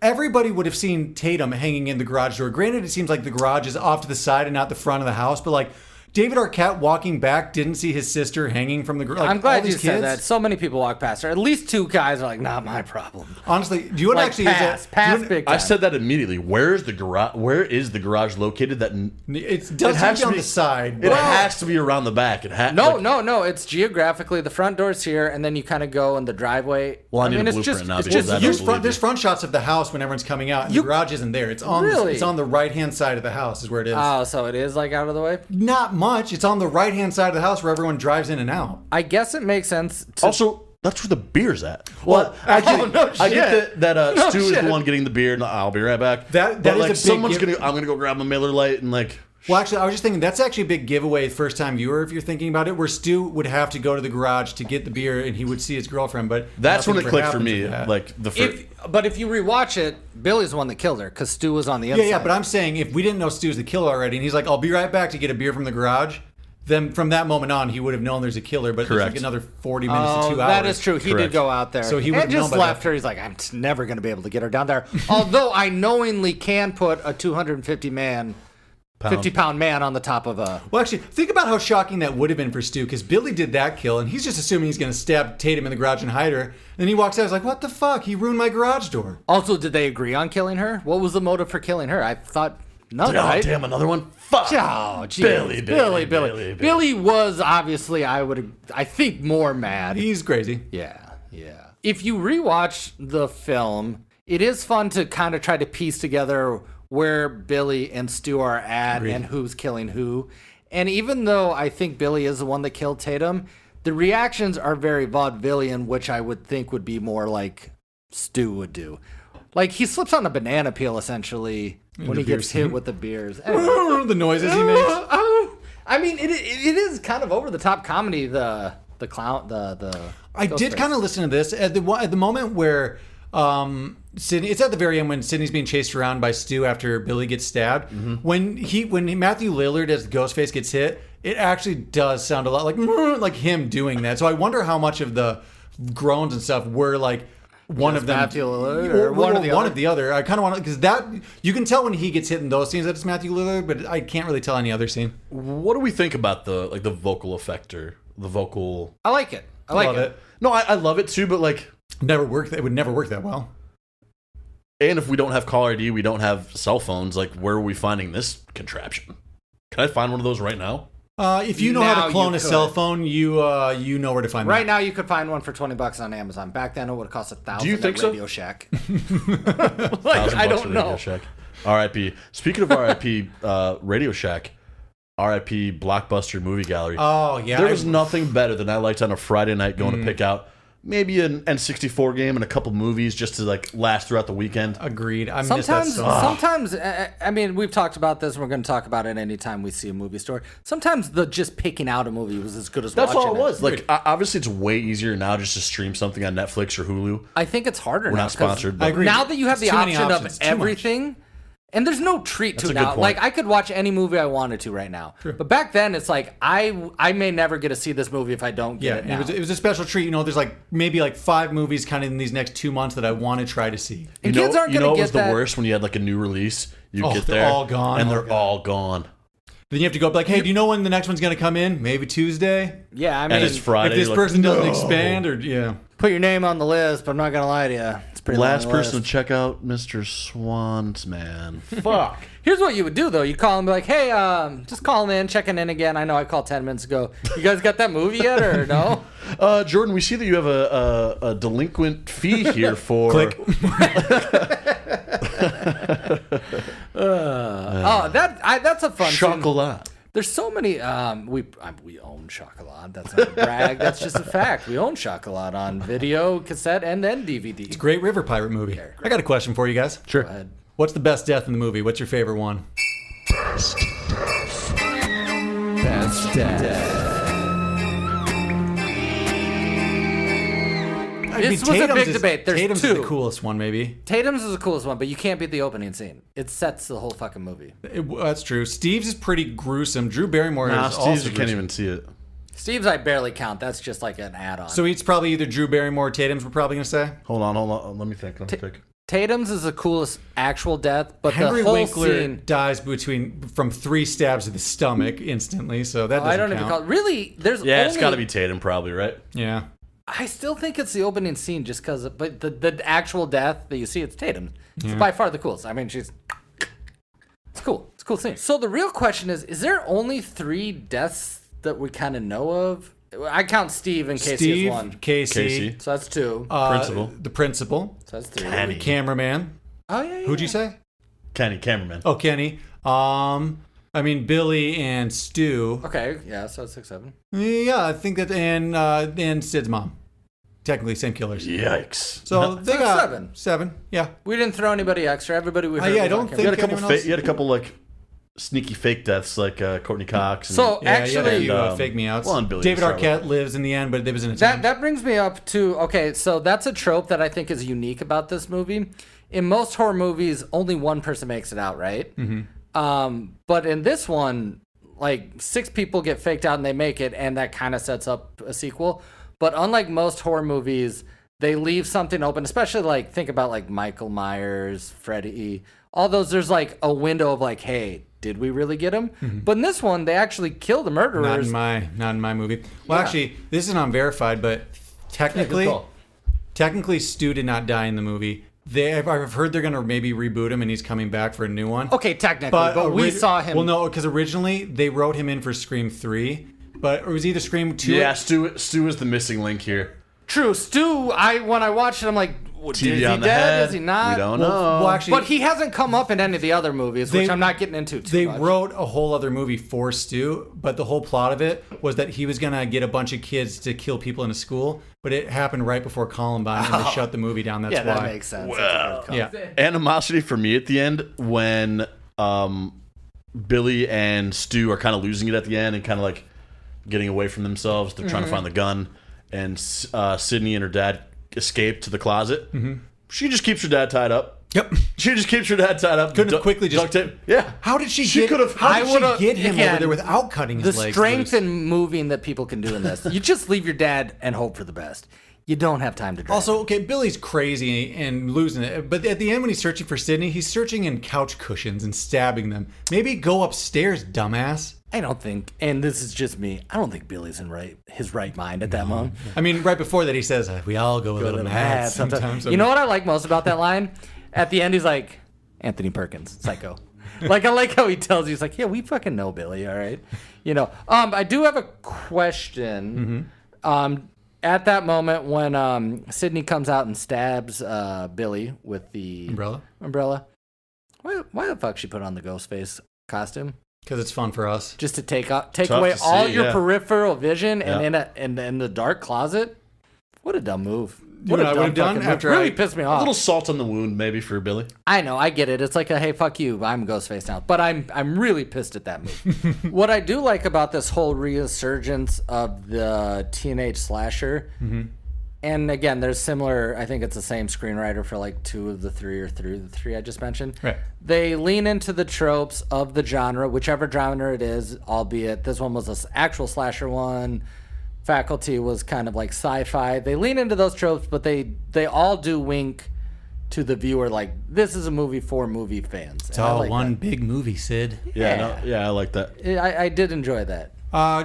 Everybody would have seen Tatum hanging in the garage door. Granted, it seems like the garage is off to the side and not the front of the house, but like David Arquette walking back didn't see his sister hanging from the garage. Like, I'm glad you said that. So many people walk past her. At least 2 guys are like, not my problem. Honestly, do you want Like actually pass big time. I said that immediately. Where is the garage located? That it does have to be on the side. It has to be around the back. No. It's geographically the front door's here, and then you kind of go in the driveway. Well, I need a it's blueprint just, now. It's because just I don't believe there's you. front shots of the house when everyone's coming out, and the garage isn't there. It's on it's on the right hand side of the house is where it is. Oh, so it is like out of the way. Not much. It's on the right hand side of the house where everyone drives in and out. I guess it makes sense. Also, that's where the beer's at. Well, I get that Stu is the one getting the beer, and I'll be right back. That but is like a big someone's I'm gonna go grab a Miller Lite and like. Well, actually, I was just thinking that's actually a big giveaway first time viewer if you're thinking about it, where Stu would have to go to the garage to get the beer and he would see his girlfriend. But that's when it nothing clicked ever for me. happens with that. Like the first. But if you rewatch it, Billy's the one that killed her because Stu was on the inside. Yeah, but I'm saying if we didn't know Stu's the killer already, and he's like, "I'll be right back to get a beer from the garage." Then from that moment on, he would have known there's a killer, but there's like another 40 minutes to 2 hours. That is true. He did go out there. So he would have just known left her. He's like, I'm never going to be able to get her down there. Although I knowingly can put a 50-pound man on the top of a... Well, actually, think about how shocking that would have been for Stu, because Billy did that kill, and he's just assuming he's going to stab Tatum in the garage and hide her. And then he walks out, he's like, what the fuck? He ruined my garage door. Also, did they agree on killing her? What was the motive for killing her? I thought... No, oh, right? damn, another one? Fuck. Oh, geez. Billy. Billy was obviously, I think, more mad. He's crazy. Yeah. If you rewatch the film, it is fun to kind of try to piece together where Billy and Stu are at and who's killing who. And even though I think Billy is the one that killed Tatum, the reactions are very vaudevillian, which I would think would be more like Stu would do. Like, he slips on a banana peel, essentially, when he gets hit with the beers. Anyway. The noises he makes. I mean, it is kind of over-the-top comedy, the clown, the I did kind of listen to this. At the moment where Sydney, it's at the very end when Sydney's being chased around by Stu after Billy gets stabbed. Mm-hmm. When Matthew Lillard as Ghostface gets hit, it actually does sound a lot like him doing that. So I wonder how much of the groans and stuff were like... One of them, Matthew Lillard, or one of the other. I kind of want to, because that you can tell when he gets hit in those scenes that it's Matthew Lillard, but I can't really tell any other scene. What do we think about the vocal effect or the vocal? I like it. I like it. No, I love it too, but like never work. It would never work that well. And if we don't have caller ID, we don't have cell phones. Like, where are we finding this contraption? Can I find one of those right now? If you know how to clone a cell phone, you know where to find right now. You could find one for $20 on Amazon. Back then, it would have cost $1,000. Do you think so? Radio Shack. I don't know. Radio Shack. R.I.P. Speaking of R.I.P. Radio Shack, R.I.P. Blockbuster Movie Gallery. Oh yeah, there was nothing better than I liked on a Friday night going to pick out maybe an N64 game and a couple movies just to like last throughout the weekend. Agreed. I miss that so much. Sometimes, I mean, we've talked about this and we're going to talk about it anytime we see a movie store. Sometimes just picking out a movie was as good as That's watching all it was. Like, obviously it's way easier now just to stream something on Netflix or Hulu. I think it's harder now. We're not sponsored. I agree. Now that you have the option of options, everything... And there's no treat to it now. Like, I could watch any movie I wanted to right now. True. But back then, it's like, I may never get to see this movie if I don't get it now. It was a special treat. You know, there's like maybe like 5 movies kind of in these next 2 months that I want to try to see. And kids aren't going to get that. You know what was the worst? When you had like a new release, you get there. They're all gone. And they're all gone. Then you have to go like, hey, do you know when the next one's going to come in? Maybe Tuesday? Yeah, I mean... And it's Friday. If this person doesn't expand or... Yeah. Put your name on the list, but I'm not going to lie to you. It's pretty last person to check out Mr. Swans, man. Fuck. Here's what you would do, though. You call and be like, hey, just calling in, checking in again. I know I called 10 minutes ago. You guys got that movie yet or no? Jordan, we see that you have a delinquent fee here for... Click. That's a fun Chocolat. There's so many. We own Chocolat. That's not a brag. That's just a fact. We own Chocolat on video, cassette, and then DVD. It's a great river pirate movie. I got a question for you guys. Sure. Go ahead. What's the best death in the movie? What's your favorite one? Best death. This was a big debate. There's Tatum's two. is the coolest one, maybe. Tatum's is the coolest one, but you can't beat the opening scene. It sets the whole fucking movie. That's true. Steve's is pretty gruesome. Drew Barrymore Nah, is Steve's, also you can't gruesome. even see it. Steve's I barely count. That's just like an add-on. So it's probably either Drew Barrymore or Tatum's, we're probably going to say? Hold on. Let me think. Tatum's is the coolest actual death, but Henry the whole Winkler scene... dies from 3 stabs to the stomach instantly, so that doesn't I don't count. even call it. Really, there's Yeah, only... it's got to be Tatum, probably, right? Yeah. I still think it's the opening scene just because... But the actual death that you see, it's Tatum. It's by far the coolest. I mean, she's... It's cool. It's a cool scene. So the real question is there only 3 deaths that we kind of know of? I count Steve and Casey as one. Casey. So that's 2. Principal. The principal. So that's 3. Kenny. Cameraman. Oh, yeah. Who'd you say? Kenny, cameraman. Oh, Kenny. I mean, Billy and Stu. Okay, yeah, so it's 6, 7. Yeah, I think that, and Sid's mom. Technically, same killers. Yikes. So they So got 7. 7. Yeah. We didn't throw anybody extra. Everybody we heard Yeah, I was don't on think You camera. had a couple. anyone else? You had a couple like sneaky fake deaths, like Courtney Cox. And, So Yeah, you had a actually, few fake me outs. well, and Billy David and Charlotte. Arquette lives in the end, but it was an that attempt. that brings me up to okay. So that's a trope that I think is unique about this movie. In most horror movies, only one person makes it out, right? Mm-hmm. But in this one, like 6 people get faked out and they make it, and that kind of sets up a sequel. But unlike most horror movies, they leave something open, especially like think about like Michael Myers, Freddy, all those. There's like a window of like, hey, did we really get him? Mm-hmm. But in this one, they actually kill the murderers. Not in my movie. Well, Yeah. actually, this is unverified, but technically, Stu did not die in the movie. I've heard they're gonna maybe reboot him, and he's coming back for a new one. Okay, technically, but we saw him. Well, no, because originally they wrote him in for Scream 3, but it was either Scream 2. Yeah, Stu is the missing link here. True, Stu. When I watched it, I'm like, is TV he on the dead? head. Is he not? We don't know. Well, actually, But he hasn't come up in any of the other movies, which I'm not getting into too They much. wrote a whole other movie for Stu, but the whole plot of it was that he was gonna get a bunch of kids to kill people in a school, but it happened right before Columbine, and they shut the movie down. That's yeah, why. that makes sense. Well, Yeah. Animosity for me at the end when Billy and Stu are kind of losing it at the end and kind of like getting away from themselves. They're trying to find the gun, and Sydney and her dad escape to the closet. She just keeps her dad tied up. Yep. She just keeps her dad tied up. Couldn't have quickly just- duct tape. Yeah. How did she She could have. How did would've- she get him again, over there without cutting his The legs strength loose? and moving that people can do in this. You just leave your dad and hope for the best. You don't have time to drag. Also, okay, Billy's crazy and losing it, but at the end when he's searching for Sydney, he's searching in couch cushions and stabbing them. Maybe go upstairs, dumbass. I don't think, and this is just me, I don't think Billy's in his right mind at that moment. I mean, right before that, he says, "We all go a little mad sometimes." You know what I like most about that line? At the end, he's like, Anthony Perkins, psycho. Like, I like how he tells you, he's like, yeah, we fucking know Billy, all right? You know, I do have a question. At that moment when Sydney comes out and stabs Billy with the umbrella, why the fuck she put on the ghost face costume? Because it's fun for us. Just to take Tough away to all see, your yeah. peripheral vision Yeah. and in the dark closet? What a dumb move. You know what I would have done fucking move. after really I- pissed me A off. little salt on the wound, maybe, for Billy. I know, I get it. It's like a hey, fuck you, I'm Ghostface now. But I'm really pissed at that move. What I do like about this whole resurgence of the teenage slasher, and again, there's similar. I think it's the same screenwriter for like 2 of the 3 or 3 of the 3 I just mentioned. Right. They lean into the tropes of the genre, whichever genre it is. Albeit this one was an actual slasher one. Faculty was kind of like sci-fi. They lean into those tropes, but they all do wink to the viewer like this is a movie for movie fans. It's all one big movie, Sid. Yeah, I like that. I did enjoy that.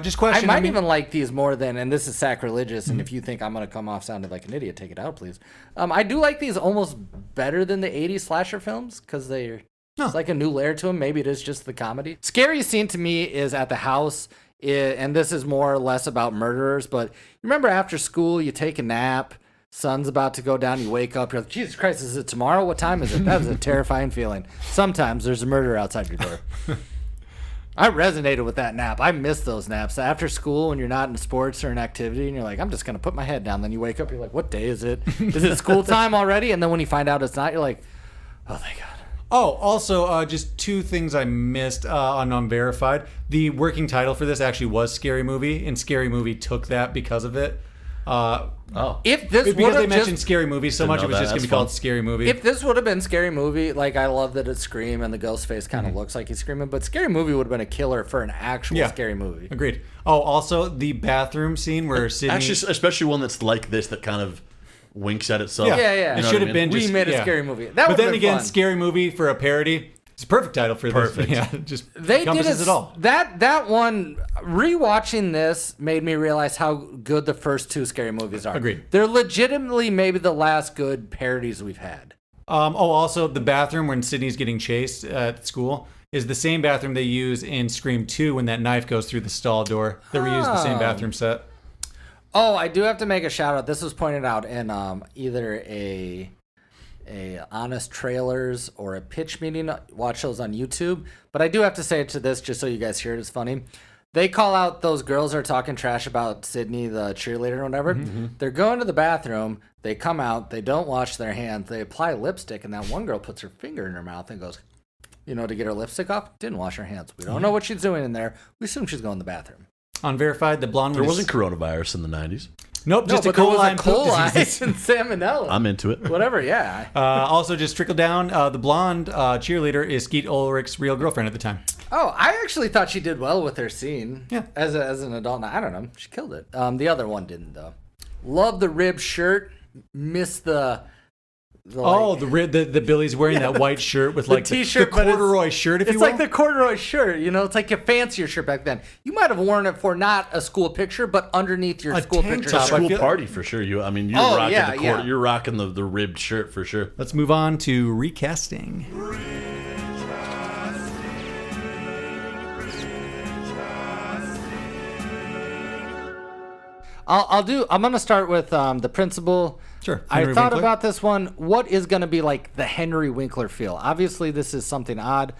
Just question. I might even like these more than, and this is sacrilegious, and if you think I'm going to come off sounding like an idiot, take it out, please. I do like these almost better than the 80s slasher films, because they're it's like a new layer to them. Maybe it is just the comedy. Scariest scene to me is at the house, and this is more or less about murderers, but remember after school, you take a nap, sun's about to go down, you wake up, you're like, Jesus Christ, is it tomorrow? What time is it? That is a terrifying feeling. Sometimes there's a murder outside your door. I resonated with that nap. I miss those naps. After school, when you're not in sports or an activity, and you're like, I'm just going to put my head down. Then you wake up, you're like, what day is it? Is it school time already? And then when you find out it's not, you're like, oh, thank God. Oh, also, just two things I missed on Unverified. The working title for this actually was Scary Movie, and Scary Movie took that because of it. If this Because they would mentioned have Scary Movie so much, it was just going to be called Scary Movie. if this would have been Scary Movie, like I love that it's Scream and the ghost face kind of looks like he's screaming, but Scary Movie would have been a killer for an actual Scary Movie. Agreed. Oh, also the bathroom scene where Sydney... Actually, especially one that's like this that kind of winks at itself. Yeah. It should have been just... We made a Scary Movie. That but then been again, fun. Scary Movie for a parody... It's a perfect title for Perfect. this. Yeah, just They did encompasses it, it all. That one, rewatching this made me realize how good the first two Scary Movies are. Agreed. They're legitimately maybe the last good parodies we've had. Also, the bathroom when Sydney's getting chased at school is the same bathroom they use in Scream 2 when that knife goes through the stall door. They reused the same bathroom set. Oh, I do have to make a shout out. This was pointed out in either a Honest Trailers or a pitch meeting. Watch those on YouTube. But I do have to say it to this just so you guys hear it. It's funny. They call out those girls are talking trash about Sydney, the cheerleader or whatever. Mm-hmm. They're going to the bathroom. They come out. They don't wash their hands. They apply lipstick. And that one girl puts her finger in her mouth and goes, to get her lipstick off. Didn't wash her hands. We don't know what she's doing in there. We assume she's going to the bathroom. Unverified, the blonde There one wasn't coronavirus in the 90s. Nope, just a but there was coli a and poop coli disease. and salmonella. I'm into it. Whatever, yeah. Also, just trickle down, the blonde cheerleader is Skeet Ulrich's real girlfriend at the time. Oh, I actually thought she did well with her scene. Yeah. As an adult. I don't know. She killed it. The other one didn't, though. Love the ribbed shirt. Miss the the Billy's wearing that white shirt with like t-shirt, the corduroy shirt, if you will. It's like the corduroy shirt, It's like a fancier shirt back then. You might have worn it for not a school picture, but underneath your school tank picture. top. School feel- party for sure. You're rocking yeah. You're rocking the ribbed shirt for sure. Let's move on to recasting. I'm going to start with the principal. Sure. I Henry thought Winkler. about this one. What is going to be like the Henry Winkler feel? Obviously, this is something odd.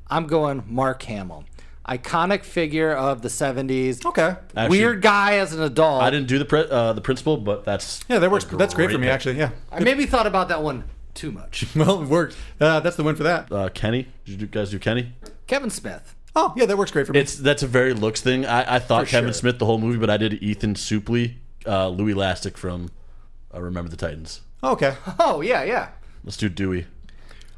I'm going Mark Hamill. Iconic figure of the 70s. Okay. Actually, Weird guy as an adult. I didn't do the principal, but that's Yeah, that works. That's great for me, pick. actually. Yeah. I maybe thought about that one too much. Well, it worked. That's the win for that. Kenny. Did you guys do Kenny? Kevin Smith. Oh, yeah, that works great for me. That's a very looks thing. I thought For Kevin sure. Smith the whole movie, but I did Ethan Suplee, Louis Lastic from Remember the Titans. Okay. Oh, yeah. Let's do Dewey.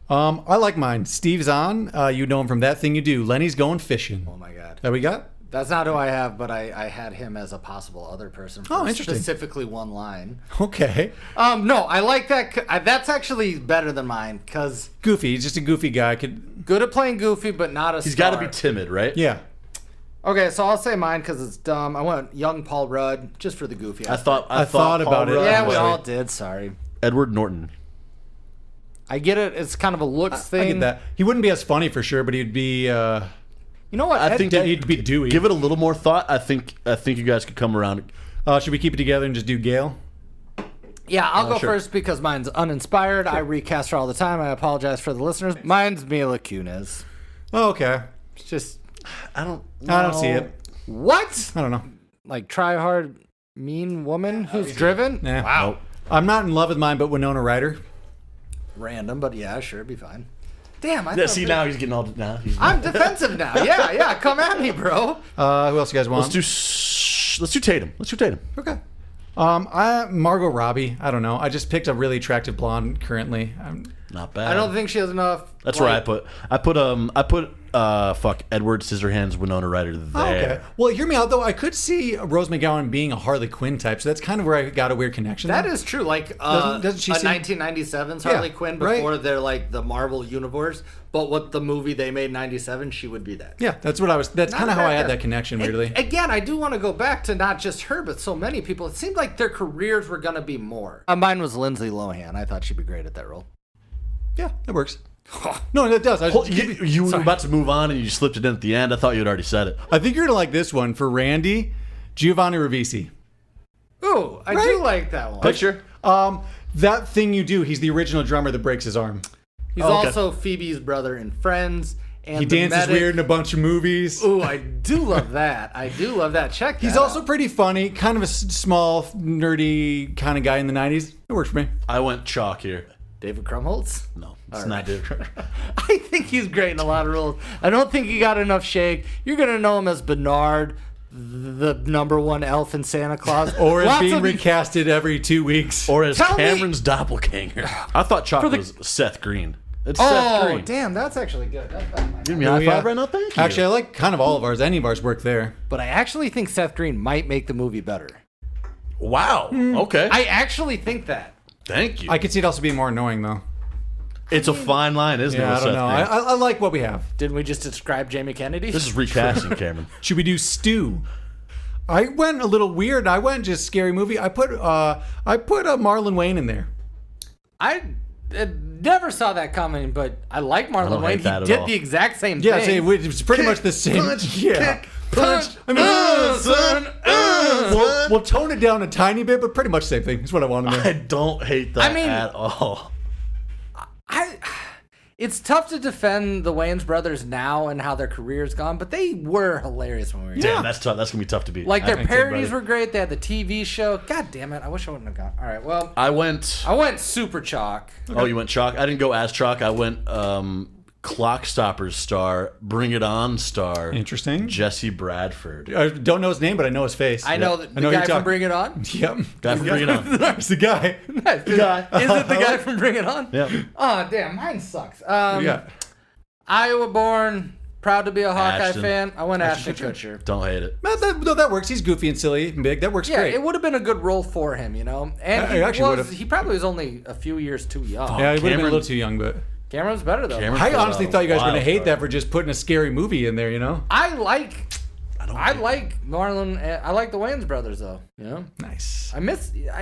I like mine. Steve Zahn. You know him from That Thing You Do. Lenny's Going Fishing. Oh, my God. That we got? That's not who I have, but I had him as a possible other person for interesting. specifically one line. Okay. No, I like that. That's actually better than mine because Goofy. He's just a goofy guy. good at playing goofy, but not a He's star. got to be timid, right? Yeah. Okay, so I'll say mine because it's dumb. I went young Paul Rudd just for the goofy. I thought thought about Paul it. Rudd Yeah, we was- all did. Sorry. Edward Norton. I get it. It's kind of a looks thing. I get that. He wouldn't be as funny for sure, but he'd be. You know what? I think he'd be Dewey. Give it a little more thought. I think you guys could come around. Should we keep it together and just do Gale? Yeah, I'll go sure. first because mine's uninspired. I recast her all the time. I apologize for the listeners. Mine's Mila Kunis. Oh, okay. It's just I don't see it. what? I don't know. Like try hard, mean woman who's driven. Nah. Wow. I'm not in love with mine, but Winona Ryder. Random, but yeah, sure, it'd be fine. Damn, Yeah, see now he's getting all now. I'm defensive now. Yeah, come at me, bro. Who else you guys want? Let's do Tatum. Okay. Margot Robbie. I don't know. I just picked a really attractive blonde currently. Not bad. I don't think she has enough. That's where I put Edward Scissorhands Winona Ryder there. Oh, okay. Well, hear me out though. I could see Rose McGowan being a Harley Quinn type, so that's kind of where I got a weird connection. That there. is true. Like Doesn't she a seem- 1997's Harley Quinn before right. they're like the Marvel universe. But what the movie they made in 97, she would be that. Yeah, that's what I was. That's Not kind of a how bad I had guess. that connection. Weirdly. Again, I do want to go back to not just her, but so many people. It seemed like their careers were going to be more. Mine was Lindsay Lohan. I thought she'd be great at that role. Yeah, that works. No, that does. You were about to move on and you slipped it in at the end. I thought you had already said it. I think you're gonna like this one for Randy, Giovanni Ribisi. Ooh, I do like that one. Picture. That Thing You Do. He's the original drummer that breaks his arm. He's Oh, okay. also Phoebe's brother in Friends, And He dances weird in a bunch of movies. Ooh, I do love that. I do love that. Check that He's also out. pretty funny, kind of a small, nerdy kind of guy in the 90s. It works for me. I went chalk here. David Krumholtz? No, it's not David Krumholtz. I think he's great in a lot of roles. I don't think he got enough shake. You're going to know him as Bernard, the number one elf in Santa Claus. Or as being recasted every 2 weeks. Or as Tell me- Cameron's doppelganger. I thought chalk was Seth Green. It's Seth Oh, Green. damn, that's actually good. That's Give me a high five right now. Thank you. Actually, I like kind of all of ours. Any of ours work there. But I actually think Seth Green might make the movie better. Wow. Okay. I actually think that. Thank you. I could see it also being more annoying, though. It's a fine line, isn't it? Yeah, I with don't Seth know. Green? I like what we have. Didn't we just describe Jamie Kennedy? This is recasting, Cameron. Should we do Stew? I went a little weird. I went just scary movie. I put Marlon Wayne in there. I never saw that coming, but I like Marlon don't Wayne. hate that He at did all. the exact same Yeah, thing. it's pretty much the same. Yeah. punch. I mean, we'll tone it down a tiny bit, but pretty much the same thing. That's what I want to I do. don't hate that I mean- at all. It's tough to defend the Wayans brothers now and how their career's gone, but they were hilarious when we were young. Damn, that's tough. That's gonna be tough to beat. Like their think so, parodies buddy. were great. They had the TV show. God damn it! I wish I wouldn't have gone. All right, well, I went super chalk. Oh, you went chalk? I didn't go as chalk. I went Clock Stoppers star, Bring It On star, Interesting. Jesse Bradford. I don't know his name, but I know his face. I know the I know guy you're from talking- Bring It On. Yep. Guy from Bring It On. That's the guy. The guy. Is it the guy from Bring It On? Yeah. Oh damn, mine sucks. Yeah. Iowa born, proud to be a Hawkeye Ashton. fan. I went Ashton Kutcher. Don't hate it. That works. He's goofy and silly and big. That works Yeah, great. it would have been a good role for him, you know. And It actually would've. he probably was only a few years too young. Yeah, he would have been a Cameron- little too young, but Cameron's better though. Cameron- I honestly thought you guys were going to Wild hate card. that for just putting a scary movie in there, you know? I like hate Marlon. I like the Wayans brothers though. You know, Nice. I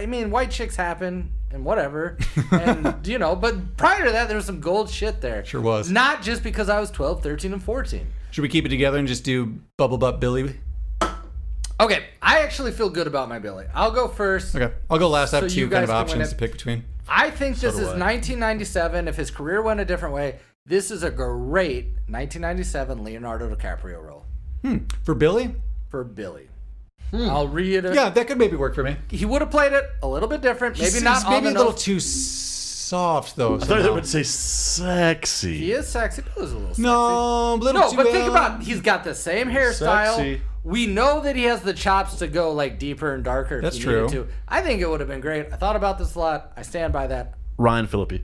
mean, white chicks happen and whatever, and you know. But prior to that, there was some gold shit there. Sure was. Not just because I was 12, 13, and 14. Should we keep it together and just do Bubble Butt Billy? Okay, I actually feel good about my Billy. I'll go first. Okay. I'll go last. I have So two you kind of guys can win options it. to pick between. I think this do is I. 1997. If his career went a different way, this is a great 1997 Leonardo DiCaprio role For Billy? for Billy. I'll read it. Yeah, that could maybe work for me. He would have played it a little bit different. Maybe He's not on maybe the a little nose. too soft, though. I thought somehow. they would say sexy. He is sexy. Billy's a little sexy. No, a little No, too but think about he's got the same hairstyle. Sexy. We know that he has the chops to go like deeper and darker. If That's he needed true. To. I think it would have been great. I thought about this a lot. I stand by that. Ryan Phillippe.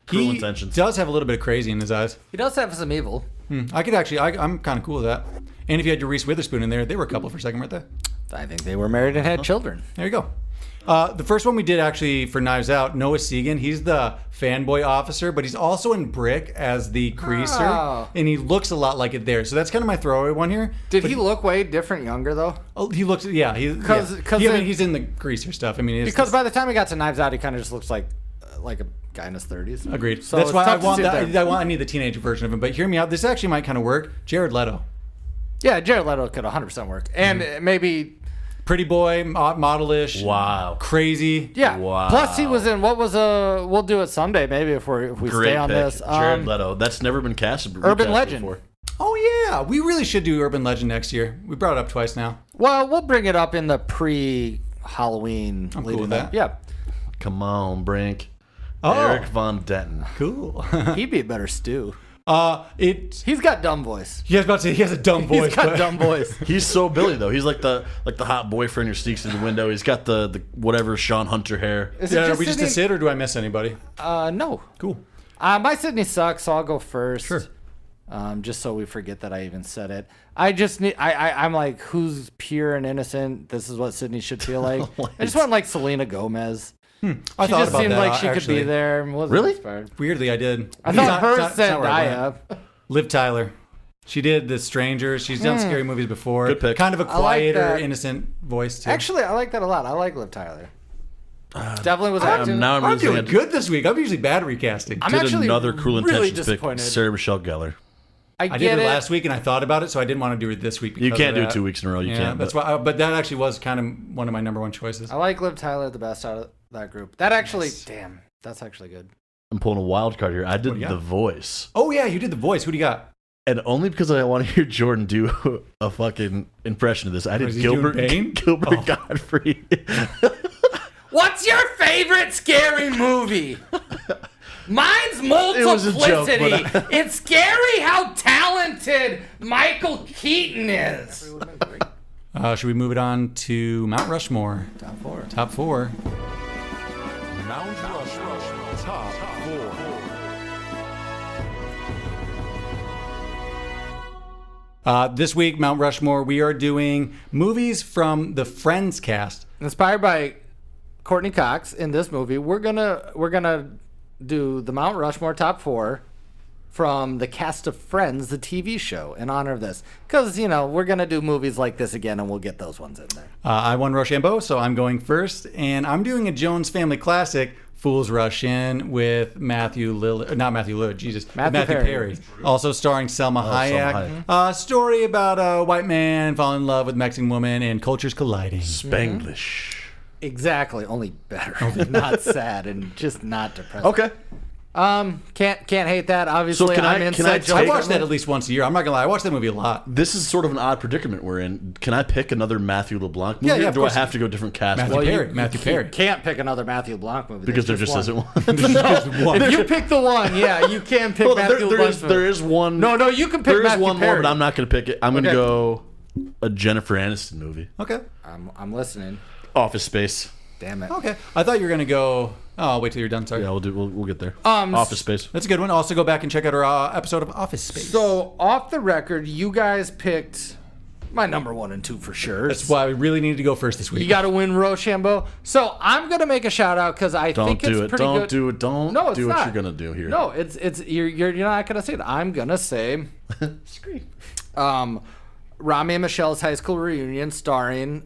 Cruel He Intentions. does have a little bit of crazy in his eyes. He does have some evil. I could actually, I'm kind of cool with that. And if you had your Reese Witherspoon in there, they were a couple for a second, weren't they? I think they were married and had children. There you go. The first one we did actually for Knives Out, Noah Segan, he's the fanboy officer, but he's also in Brick as the greaser, Oh. and he looks a lot like it there. So that's kind of my throwaway one here. Did he look way different younger though? Oh, he looks, yeah. Cause I mean, it- he's in the greaser stuff. I mean, it's, Because by the time he got to Knives Out, he kind of just looks like a guy in his 30s. agreed. So That's it's why I tough to want see that. there. I need the teenager version of him. But hear me out. This actually might kind of work. Jared Leto, Yeah, Jared Leto could 100% work, and maybe pretty boy, modelish, Wow. crazy. yeah. Wow. Plus, he was in what was a. We'll do it someday, maybe if we Great stay on pick. this. Jared Leto. That's never been casted. Urban recast Legend. Before. Oh yeah, we really should do Urban Legend next year. We brought it up twice now. Well, we'll bring it up in the pre-Halloween. I'm cool leading with up. that. Yeah, Come on, Brink. Oh, Eric Von Denton. cool. he'd be a better stew. He He's got dumb voice. was about to say he has a dumb voice. He's got but- dumb voice. He's so Billy though. He's like the hot boyfriend who sneaks in the window. He's got the whatever Sean Hunter hair. Is it Yeah, are we just a Sydney? sit or do I miss anybody? No. Cool. My Sydney sucks, so I'll go first. Sure. Just so we forget that I even said it. I just need. I'm like, who's pure and innocent? This is what Sydney should feel like. I just want like Selena Gomez. I She thought just about seemed that. like she could actually. be there. And wasn't Really? inspired. Weirdly, I did. I It's thought not- her it's not where I went. Zendaya. Liv Tyler. She did The Strangers. She's done scary movies before. Good pick. Kind of a I like quieter, that. innocent voice too. Actually, I like that a lot. I like Liv Tyler. Definitely was I'm acting. now I'm I'm losing doing it. good this week. I'm usually bad at recasting. I'm Did actually another Cruel really Intentions pick. disappointed. Sarah Michelle Gellar. I I get did it it. last week and I thought about it, so I didn't want to do it this week. You because can't of do that. 2 weeks in a row. You Yeah, can't. that's why. But that actually was kind of one of my number one choices. I like Liv Tyler the best out of that group. That actually, damn, that's actually good. I'm pulling a wild card here. I did the voice. Oh, yeah, you did the voice. Who do you got? And only because I want to hear Jordan do a fucking impression of this. I did Gilbert Godfrey. What's your favorite scary movie? Mine's Multiplicity. It was a joke, It's scary how talented Michael Keaton is. Should we move it on to Mount Rushmore? Top four. Mount Rushmore. Top 4. This week, Mount Rushmore, we are doing movies from the Friends cast. Inspired by Courteney Cox in this movie, we're gonna do the Mount Rushmore top 4 from the cast of Friends, the TV show, in honor of this. Because, we're going to do movies like this again, and we'll get those ones in there. I won Rochambeau, so I'm going first. And I'm doing a Jones Family classic, Fools Rush In, with Matthew Perry. Also starring Selma Hayek. Story about a white man falling in love with a Mexican woman and cultures colliding. Spanglish. Exactly, only better. Not sad and just not depressing. Okay. Can't hate that. Obviously, So can I watch that at least once a year. I'm not gonna lie, I watch that movie a lot. This is sort of an odd predicament we're in. Can I pick another Matthew LeBlanc movie? Yeah, or of do I course. have to go different cast? Matthew Perry. You can't pick another Matthew Blanc movie. Because there There's just isn't one. If you pick the one, yeah, you can pick Well, Matthew LeBlanc. there is one. No, you can pick There is Matthew one Perry. more, but I'm not going to pick it. I'm going to Okay. go a Jennifer Aniston movie. Okay. I'm listening. Office Space. Damn it. Okay. I thought you were gonna go. Oh, I'll wait till you're done. Sorry. Yeah, we'll get there. Office Space. That's a good one. Also, go back and check out our episode of Office Space. So, off the record, you guys picked my number 1 and 2 for sure. That's why we really needed to go first this week. You got to win Rochambeau. So, I'm going to make a shout out because I think it's pretty good. Don't do it. Don't No, it's do what not. you're going to do here. No, you're not going to say it. I'm going to say Scream. Rami and Michelle's high school reunion starring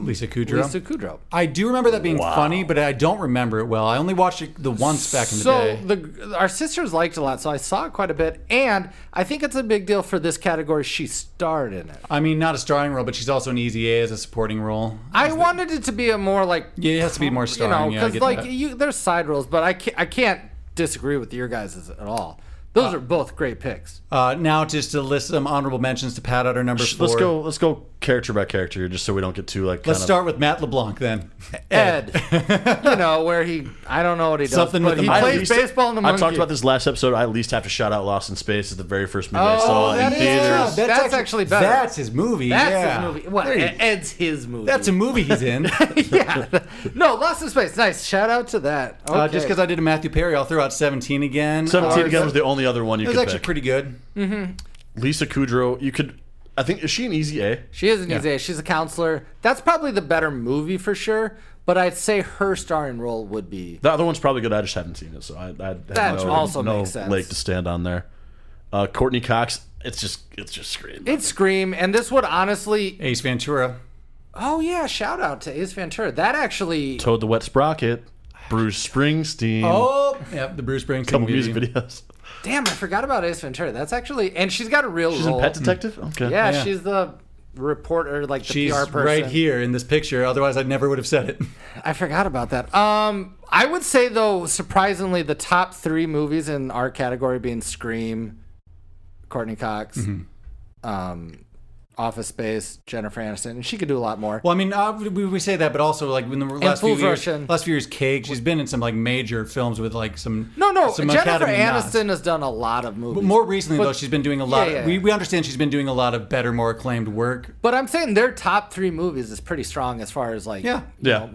Lisa Kudrow. Lisa Kudrow. I do remember that being funny, but I don't remember it well. I only watched it the once back in the day. So our sisters liked it a lot, so I saw it quite a bit, and I think it's a big deal for this category. She starred in it. I mean, not a starring role, but she's also an Easy A as a supporting role. I wanted it to be a more like Yeah, it has to be more starring. Yeah, I because get that. there's side roles, but I can't disagree with your guys' at all. Those are both great picks. Now, just to list some honorable mentions to pad out our number 4. Let's go character by character here, just so we don't get too Let's start with Matt LeBlanc then. Ed. Where I don't know what he does, Something but with he the- plays baseball in the I monkey. talked about this last episode. I at least have to shout out Lost in Space. It's the very first movie I saw in that is theaters. true. That's actually better. That's his movie. That's yeah. his movie. Well, Ed's his movie. That's a movie he's in. yeah. No, Lost in Space. Nice. Shout out to that. Okay. Just because I did a Matthew Perry, I'll throw out 17 again. 17 again was the only other one you It was could actually pick. pretty good. Lisa Kudrow, you could. I think, is she an Easy A? She is an easy A. She's a counselor. That's probably the better movie for sure. But I'd say her starring role would be. The other one's probably good. I just haven't seen it, so I have That also no makes sense. leg to stand on there. Courtney Cox, it's just Scream. It's Scream, and this would honestly. Ace Ventura. Oh yeah, shout out to Ace Ventura. That actually. Toad the Wet Sprocket, Bruce Springsteen. Oh, yep, the Bruce Springsteen couple movie. music videos. Damn, I forgot about Ace Ventura. That's actually, and she's got a real She's role. in Pet Detective. Okay. Yeah, Yeah. she's the reporter, like the She's PR person. right here in this picture. Otherwise, I never would have said it. I forgot about that. I would say though, surprisingly, the top 3 movies in our category being Scream, Courtney Cox, Office Space, Jennifer Aniston, and she could do a lot more. Well, I mean, we say that, but also like in the last few Fools years, Rush In. last few years, Cake. She's been in some like major films with like some. No, some Jennifer Academy nods. Aniston has done a lot of movies. But more recently, But- though, she's been doing a lot. Yeah, yeah. We understand she's been doing a lot of better, more acclaimed work. But I'm saying their top 3 movies is pretty strong as far as like. Yeah. you Yeah. know.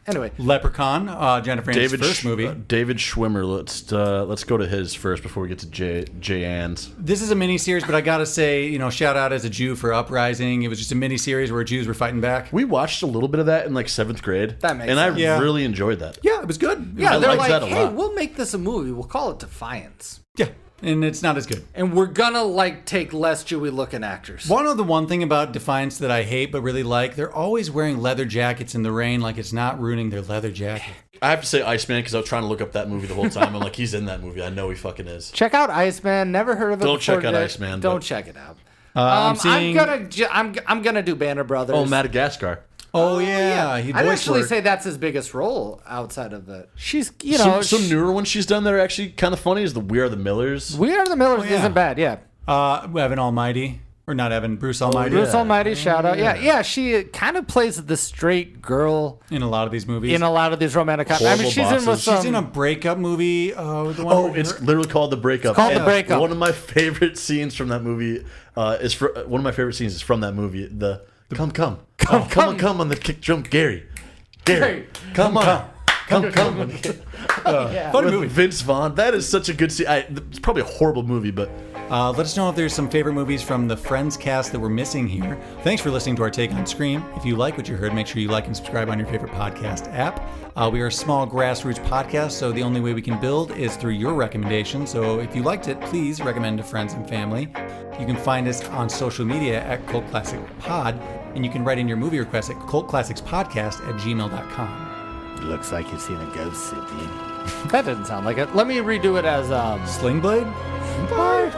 Anyway, Leprechaun, Jennifer Aniston's first movie. David Schwimmer. Let's go to his first before we get to Jay Ann's. This is a miniseries, but I gotta say, shout out as a Jew for Uprising. It was just a miniseries where Jews were fighting back. We watched a little bit of that in like 7th grade. That makes and sense. I Yeah. really enjoyed that. Yeah, it was good. yeah, I they're liked like, that a hey, lot. we'll make this a movie. We'll call it Defiance. Yeah, and it's not as good. And we're gonna like take less Jewy looking actors. Want to know the one thing about Defiance that I hate but really like? They're always wearing leather jackets in the rain, like it's not ruining their leather jacket. I have to say Iceman because I was trying to look up that movie the whole time. I'm like, he's in that movie. I know he fucking is. Check out Iceman. Never heard of it. Don't before check out today. Iceman, Don't but- check it out. I'm seeing. I'm gonna do Banner Brothers. Oh, Madagascar. Oh yeah, he I'd voiced actually work. say that's his biggest role outside of it. She's, you know, Some newer ones she's done that are actually kind of funny is the We Are the Millers. We Are the Millers yeah. isn't bad, yeah. Evan Almighty, or not Evan, Bruce Almighty. Bruce Almighty, shout out. Yeah, she kind of plays the straight girl In a lot of these movies. in a lot of these romantic comedies. I mean, Horrible she's in with Bosses. some... She's in a breakup movie. The one Oh, where it's literally called The Breakup. called The And Breakup. One of my favorite scenes from that movie one of my favorite scenes is from that movie. The come on the kick drum, Gary, come on. Come. funny movie. Vince Vaughn. That is such a good scene. It's probably a horrible movie, but Let us know if there's some favorite movies from the Friends cast that we're missing here. Thanks for listening to our take on Scream. If you like what you heard, make sure you like and subscribe on your favorite podcast app. We are a small grassroots podcast, so the only way we can build is through your recommendations. So if you liked it, please recommend to friends and family. You can find us on social media at Cult Classic Pod, and you can write in your movie requests at cultclassicspodcast@gmail.com. Looks like you've seen a ghost, Sidney. That didn't sound like it. Let me redo it as... Sling Blade? Bye.